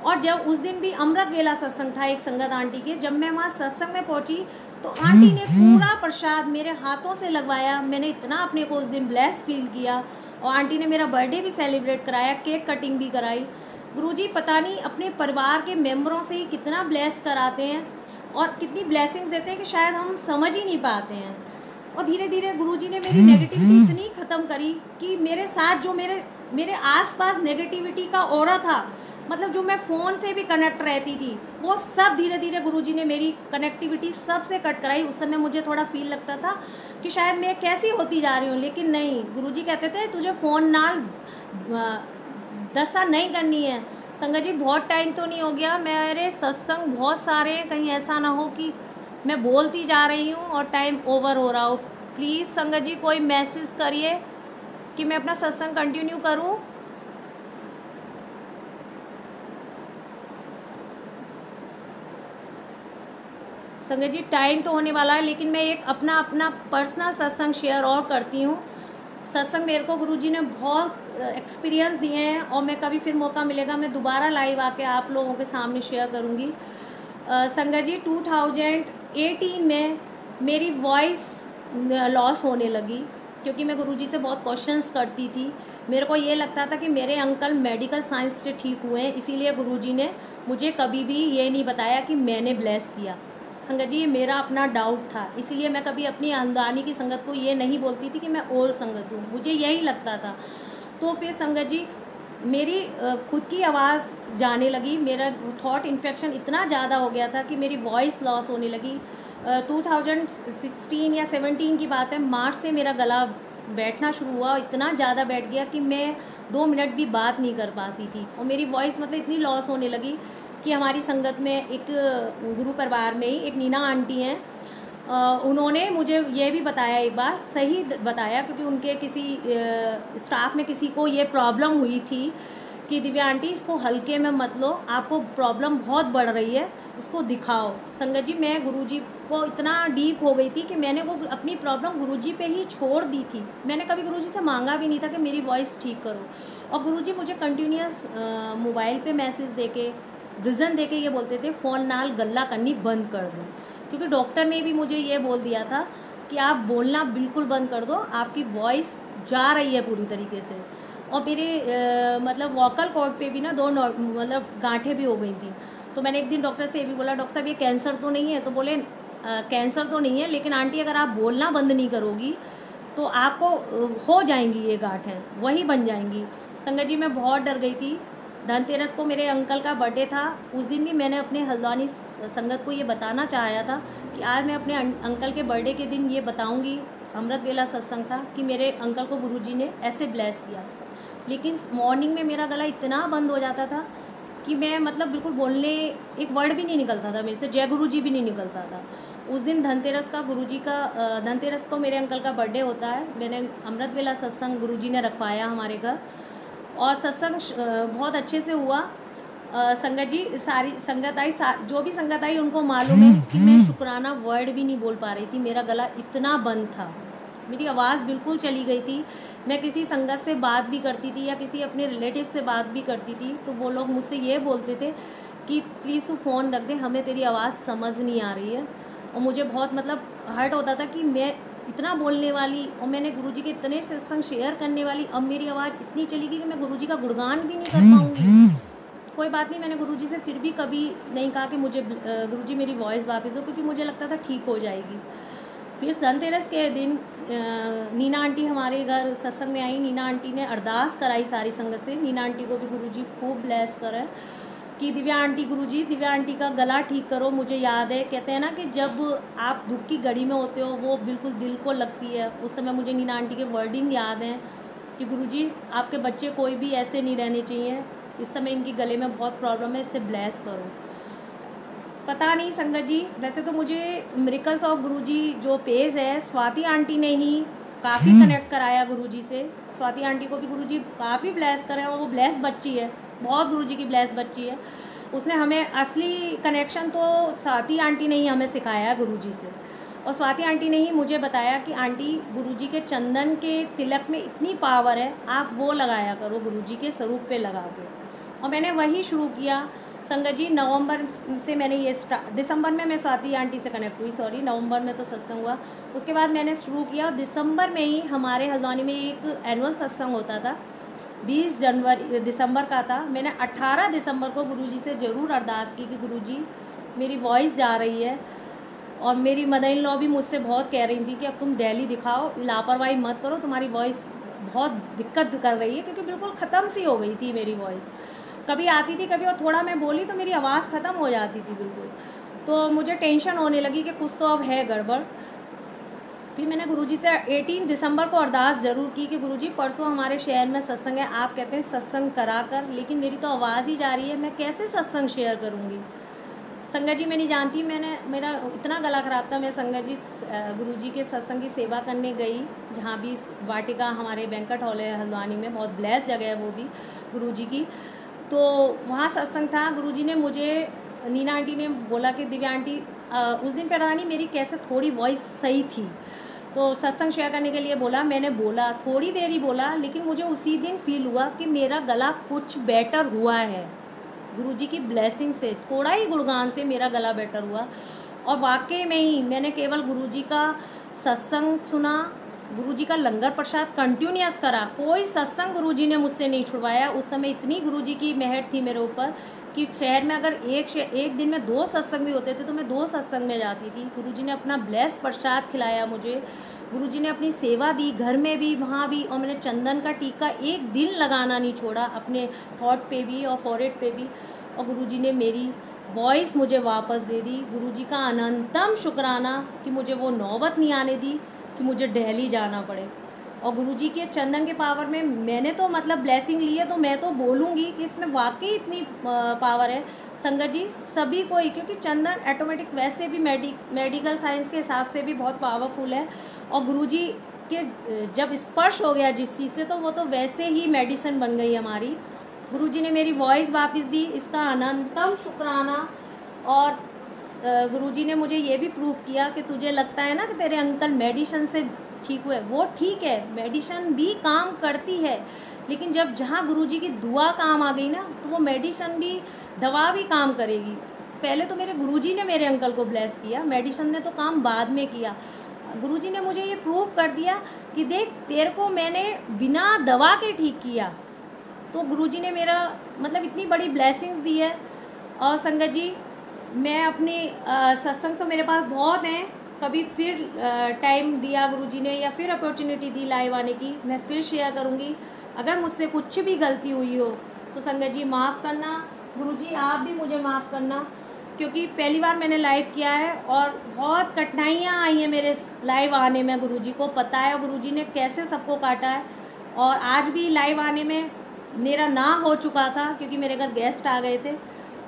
और जब उस दिन भी अमृत वेला सत्संग था एक संगत आंटी के, जब मैं वहाँ सत्संग में पहुँची तो आंटी ने पूरा प्रसाद मेरे हाथों से लगवाया। मैंने इतना अपने को उस दिन ब्लेस फील किया। और आंटी ने मेरा बर्थडे भी सेलिब्रेट कराया, केक कटिंग भी कराई। गुरुजी पता नहीं अपने परिवार के मेंबरों से ही कितना ब्लेस कराते हैं और कितनी ब्लेसिंग देते हैं कि शायद हम समझ ही नहीं पाते हैं। और धीरे धीरे गुरुजी ने मेरी नेगेटिविटी इतनी ख़त्म करी कि मेरे साथ जो मेरे आसपास नेगेटिविटी का ऑरा था, मतलब जो मैं फ़ोन से भी कनेक्ट रहती थी, वो सब धीरे धीरे गुरुजी ने मेरी कनेक्टिविटी सबसे कट कराई। उस समय मुझे थोड़ा फील लगता था कि शायद मैं कैसी होती जा रही हूँ, लेकिन नहीं, गुरुजी कहते थे तुझे फ़ोन नाल दशा नहीं करनी है। संगत जी बहुत टाइम तो नहीं हो गया, मेरे सत्संग बहुत सारे हैं, कहीं ऐसा ना हो कि मैं बोलती जा रही हूँ और टाइम ओवर हो रहा हो। प्लीज़ संगत जी कोई मैसेज करिए कि मैं अपना सत्संग कंटिन्यू करूँ। संगत जी टाइम तो होने वाला है, लेकिन मैं एक अपना पर्सनल सत्संग शेयर और करती हूँ। सत्संग मेरे को गुरुजी ने बहुत एक्सपीरियंस दिए हैं और मैं कभी फिर मौका मिलेगा मैं दोबारा लाइव आके आप लोगों के सामने शेयर करूँगी। संगत जी 2018 में मेरी वॉइस लॉस होने लगी, क्योंकि मैं गुरुजी से बहुत क्वेश्चंस करती थी। मेरे को ये लगता था कि मेरे अंकल मेडिकल साइंस से ठीक हुए हैं, इसीलिए गुरुजी ने मुझे कभी भी ये नहीं बताया कि मैंने ब्लेस किया। संगत जी ये मेरा अपना डाउट था, इसीलिए मैं कभी अपनी अंदानी की संगत को ये नहीं बोलती थी कि मैं ओल्ड संगत हूँ, मुझे यही लगता था। तो फिर संगत जी मेरी खुद की आवाज़ जाने लगी, मेरा थॉट इन्फेक्शन इतना ज़्यादा हो गया था कि मेरी वॉइस लॉस होने लगी। 2016 या 17 की बात है, मार्च से मेरा गला बैठना शुरू हुआ, इतना ज़्यादा बैठ गया कि मैं 2 मिनट भी बात नहीं कर पाती थी। और मेरी वॉइस मतलब इतनी लॉस होने लगी कि हमारी संगत में एक गुरु परिवार में ही एक नीना आंटी हैं, उन्होंने मुझे ये भी बताया, एक बार सही बताया, क्योंकि उनके किसी स्टाफ में किसी को ये प्रॉब्लम हुई थी कि दिव्या आंटी इसको हल्के में मत लो, आपको प्रॉब्लम बहुत बढ़ रही है, इसको दिखाओ। संगत जी मैं गुरुजी को इतना डीप हो गई थी कि मैंने वो अपनी प्रॉब्लम गुरुजी पे ही छोड़ दी थी। मैंने कभी गुरुजी से मांगा भी नहीं था कि मेरी वॉइस ठीक करो। और गुरुजी मुझे कंटिन्यूस मोबाइल पे मैसेज देके, विज़न देके ये बोलते थे फ़ोन नाल गल्ला करनी बंद कर दो, क्योंकि डॉक्टर ने भी मुझे ये बोल दिया था कि आप बोलना बिल्कुल बंद कर दो, आपकी वॉइस जा रही है पूरी तरीके से। और मेरे मतलब वोकल कॉर्ड पे भी ना 2 मतलब गांठें भी हो गई थी। तो मैंने एक दिन डॉक्टर से ये भी बोला, डॉक्टर साहब ये कैंसर तो नहीं है? तो बोले कैंसर तो नहीं है, लेकिन आंटी अगर आप बोलना बंद नहीं करोगी तो आपको हो जाएंगी ये गांठें, वही बन जाएंगी। संगत जी मैं बहुत डर गई थी, धनतेरस को मेरे अंकल का बर्थडे था। उस दिन भी मैंने अपने हल्द्वानी संगत को ये बताना चाहा था कि आज मैं अपने अंकल के बर्थडे के दिन ये बताऊंगी, अमृत वेला सत्संग था, कि मेरे अंकल को गुरुजी ने ऐसे ब्लेस किया। लेकिन मॉर्निंग में मेरा गला इतना बंद हो जाता था कि मैं मतलब बिल्कुल बोलने एक वर्ड भी नहीं निकलता था मेरे से, जय गुरुजी भी नहीं निकलता था। उस दिन धनतेरस का गुरुजी का धनतेरस को मेरे अंकल का बर्थडे होता है। मैंने अमृत वेला सत्संग गुरुजी ने रखवाया हमारे घर, और सत्संग बहुत अच्छे से हुआ। संगत जी सारी संगत आई, जो भी संगत आई उनको मालूम है कि मैं शुक्राना वर्ड भी नहीं बोल पा रही थी। मेरा गला इतना बंद था, मेरी आवाज़ बिल्कुल चली गई थी। मैं किसी संगत से बात भी करती थी या किसी अपने रिलेटिव से बात भी करती थी तो वो लोग मुझसे ये बोलते थे कि प्लीज़ तू फ़ोन रख दे, हमें तेरी आवाज़ समझ नहीं आ रही है। और मुझे बहुत मतलब हर्ट होता था कि मैं इतना बोलने वाली और मैंने गुरुजी के इतने सत्संग शेयर करने वाली, अब मेरी आवाज़ इतनी चली गई कि मैं गुरुजी का गुणगान भी नहीं कर पाऊँगी। कोई बात नहीं, मैंने गुरुजी से फिर भी कभी नहीं कहा कि मुझे गुरुजी मेरी वॉइस वापस दो, क्योंकि मुझे लगता था ठीक हो जाएगी। फिर धनतेरस के दिन नीना आंटी हमारे घर सत्संग में आई। नीना आंटी ने अरदास कराई सारी संगत से। नीना आंटी को भी गुरुजी खूब ब्लेस करे कि दिव्या आंटी, गुरुजी दिव्या आंटी का गला ठीक करो। मुझे याद है, कहते हैं ना कि जब आप दुख की घड़ी में होते हो वो बिल्कुल दिल को लगती है। उस समय मुझे नीना आंटी के वर्डिंग याद हैं कि गुरुजी आपके बच्चे कोई भी ऐसे नहीं रहने चाहिए, इस समय इनकी गले में बहुत प्रॉब्लम है, इससे ब्लेस करो। पता नहीं संगत जी, वैसे तो मुझे मिरेकल्स ऑफ गुरुजी जो पेज है, स्वाति आंटी ने ही काफ़ी कनेक्ट कराया गुरुजी से। स्वाति आंटी को भी गुरुजी काफ़ी ब्लेस करे, और वो ब्लेस बच्ची है, बहुत गुरुजी की ब्लेस बच्ची है। उसने हमें असली कनेक्शन तो स्वाति आंटी ने ही हमें सिखाया गुरुजी से। और स्वाति आंटी ने ही मुझे बताया कि आंटी गुरुजी के चंदन के तिलक में इतनी पावर है, आप वो लगाया करो गुरुजी के स्वरूप पे लगा के। और मैंने वही शुरू किया संगत जी। नवंबर से मैंने ये दिसंबर में मैं स्वाति आंटी से कनेक्ट हुई, सॉरी नवंबर में तो सत्संग हुआ। उसके बाद मैंने शुरू किया, और दिसंबर में ही हमारे हल्द्वानी में एक एनुअल सत्संग होता था, 20 दिसंबर का था। मैंने 18 दिसंबर को गुरुजी से ज़रूर अरदास की कि गुरुजी मेरी वॉइस जा रही है। और मेरी मदर इन लॉ भी मुझसे बहुत कह रही थी कि अब तुम दिल्ली दिखाओ, लापरवाही मत करो, तुम्हारी वॉइस बहुत दिक्कत कर रही है, क्योंकि बिल्कुल ख़त्म सी हो गई थी मेरी वॉइस। कभी आती थी, कभी और थोड़ा मैं बोली तो मेरी आवाज़ ख़त्म हो जाती थी बिल्कुल। तो मुझे टेंशन होने लगी कि कुछ तो अब है गड़बड़। फिर मैंने गुरुजी से 18 दिसंबर को अरदास ज़रूर की कि गुरुजी परसों हमारे शहर में सत्संग है, आप कहते हैं सत्संग करा कर, लेकिन मेरी तो आवाज़ ही जा रही है, मैं कैसे सत्संग शेयर करूँगी। संगत जी मैं नहीं जानती, मेरा इतना गला खराब था। मैं संगत जी गुरुजी के सत्संग की सेवा करने गई, जहाँ भी वाटिका हमारे बैंकट हॉल है हल्द्वानी में, बहुत ब्लेस जगह है वो भी गुरुजी की। तो वहाँ सत्संग था। गुरुजी ने मुझे, नीना आंटी ने बोला कि दिव्या आंटी, उस दिन पता नहीं मेरी कैसे थोड़ी वॉइस सही थी, तो सत्संग शेयर करने के लिए बोला। मैंने बोला, थोड़ी देर ही बोला, लेकिन मुझे उसी दिन फील हुआ कि मेरा गला कुछ बेटर हुआ है। गुरुजी की ब्लेसिंग से, थोड़ा ही गुणगान से मेरा गला बेटर हुआ। और वाकई में ही मैंने केवल गुरुजी का सत्संग सुना, गुरुजी का लंगर प्रसाद कंटिन्यूअस करा, कोई सत्संग गुरुजी ने मुझसे नहीं छुड़वाया। उस समय इतनी गुरुजी की मेहर थी मेरे ऊपर कि शहर में अगर एक दिन में 2 सत्संग भी होते थे तो मैं 2 सत्संग में जाती थी। गुरुजी ने अपना ब्लेस प्रसाद खिलाया मुझे, गुरुजी ने अपनी सेवा दी, घर में भी वहाँ भी। और मैंने चंदन का टीका एक दिन लगाना नहीं छोड़ा, अपने हॉट पे भी और फॉरहेड पे भी। और गुरुजी ने मेरी वॉइस मुझे वापस दे दी। गुरुजी का अनंतम शुक्राना कि मुझे वो नौबत नहीं आने दी कि मुझे दिल्ली जाना पड़े। और गुरुजी के चंदन के पावर में मैंने तो मतलब ब्लेसिंग ली है, तो मैं तो बोलूँगी कि इसमें वाकई इतनी पावर है संगत जी सभी को ही, क्योंकि चंदन ऑटोमेटिक वैसे भी मेडिकल साइंस के हिसाब से भी बहुत पावरफुल है। और गुरुजी के जब स्पर्श हो गया जिस चीज़ से, तो वो तो वैसे ही मेडिसिन बन गई हमारी। गुरुजी ने मेरी वॉइस वापस दी, इसका अनंतम शुक्राना। और गुरुजी ने मुझे ये भी प्रूफ किया कि तुझे लगता है ना कि तेरे अंकल मेडिसिन से ठीक हुए, वो ठीक है, मेडिसिन भी काम करती है, लेकिन जब जहाँ गुरुजी की दुआ काम आ गई ना, तो वो मेडिसिन भी, दवा भी काम करेगी। पहले तो मेरे गुरुजी ने मेरे अंकल को ब्लेस किया, मेडिसिन ने तो काम बाद में किया। गुरुजी ने मुझे ये प्रूफ कर दिया कि देख तेरे को मैंने बिना दवा के ठीक किया। तो गुरुजी ने मेरा मतलब इतनी बड़ी ब्लेसिंग्स दी है। और संगत जी मैं अपनी सत्संग तो मेरे पास बहुत हैं, कभी फिर टाइम दिया गुरुजी ने या फिर अपॉर्चुनिटी दी लाइव आने की, मैं फिर शेयर करूँगी। अगर मुझसे कुछ भी गलती हुई हो तो संगत जी माफ़ करना, गुरुजी आप भी मुझे माफ़ करना, क्योंकि पहली बार मैंने लाइव किया है और बहुत कठिनाइयाँ आई हैं मेरे लाइव आने में। गुरुजी को पता है और गुरुजी ने कैसे सबको काटा है। और आज भी लाइव आने में मेरा ना हो चुका था क्योंकि मेरे घर गेस्ट आ गए थे।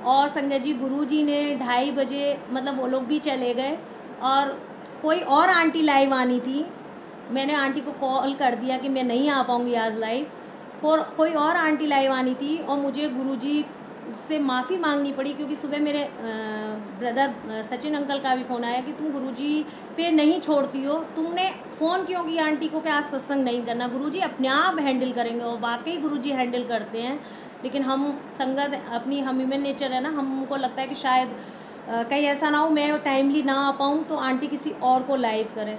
और संगत जी गुरुजी ने 2:30 बजे मतलब वो लोग भी चले गए और कोई और आंटी लाइव आनी थी। मैंने आंटी को कॉल कर दिया कि मैं नहीं आ पाऊँगी आज लाइव। और कोई और आंटी लाइव आनी थी और मुझे गुरुजी से माफ़ी मांगनी पड़ी क्योंकि सुबह मेरे ब्रदर सचिन अंकल का भी फ़ोन आया कि तुम गुरुजी पे नहीं छोड़ती हो, तुमने फ़ोन क्यों किया आंटी को कि आज सत्संग नहीं करना। गुरुजी अपने आप हैंडल करेंगे और वाकई गुरुजी हैंडल करते हैं। लेकिन हम संगत अपनी हम ह्यूमन नेचर है ना, हमको लगता है कि शायद कहीं ऐसा ना हो मैं टाइमली ना आ पाऊँ तो आंटी किसी और को लाइव करें।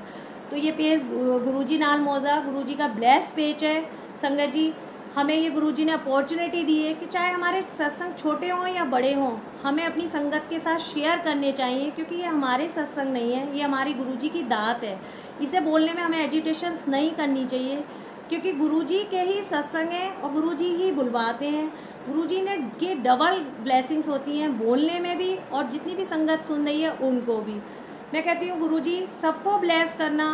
तो ये पेज गुरुजी नाल मौजा गुरुजी का ब्लेस पेज है। संगत जी हमें ये गुरुजी ने अपॉर्चुनिटी दी है कि चाहे हमारे सत्संग छोटे हों या बड़े हों, हमें अपनी संगत के साथ शेयर करने चाहिए, क्योंकि ये हमारे सत्संग नहीं है, ये हमारी गुरुजी की दात है। इसे बोलने में हमें एजिटेशन नहीं करनी चाहिए क्योंकि गुरुजी के ही सत्संग है और गुरुजी ही बुलवाते हैं। गुरुजी ने के डबल ब्लेसिंग्स होती हैं बोलने में भी और जितनी भी संगत सुन रही है उनको भी। मैं कहती हूँ गुरुजी सबको ब्लेस करना,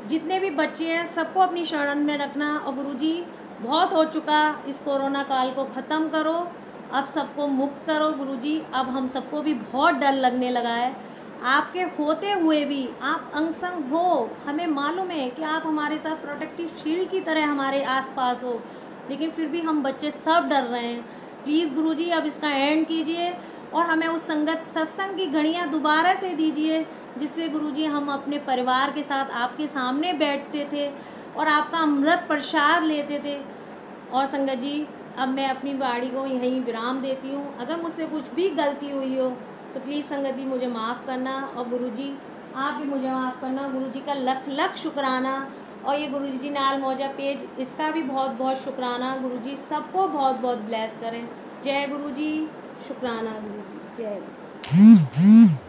जितने भी बच्चे हैं सबको अपनी शरण में रखना। और गुरुजी बहुत हो चुका, इस कोरोना काल को ख़त्म करो, अब सबको मुक्त करो गुरुजी। अब हम सबको भी बहुत डर लगने लगा है, आपके होते हुए भी आप अंग संग हो, हमें मालूम है कि आप हमारे साथ प्रोटेक्टिव शील्ड की तरह हमारे आसपास हो, लेकिन फिर भी हम बच्चे सब डर रहे हैं। प्लीज़ गुरुजी अब इसका एंड कीजिए और हमें उस संगत सत्संग की घड़ियाँ दोबारा से दीजिए जिससे गुरुजी हम अपने परिवार के साथ आपके सामने बैठते थे और आपका अमृत प्रसाद लेते थे। और संगत जी अब मैं अपनी वाणी को यहीं विराम देती हूँ। अगर मुझसे कुछ भी गलती हुई हो तो प्लीज़ संगत जी मुझे माफ़ करना और गुरुजी आप भी मुझे माफ़ करना। गुरुजी का लख लख शुक्राना। और ये गुरुजी नाल मौजा पेज, इसका भी बहुत बहुत शुक्राना। गुरुजी सबको बहुत बहुत ब्लेस करें। जय गुरुजी, शुक्राना गुरुजी, जय।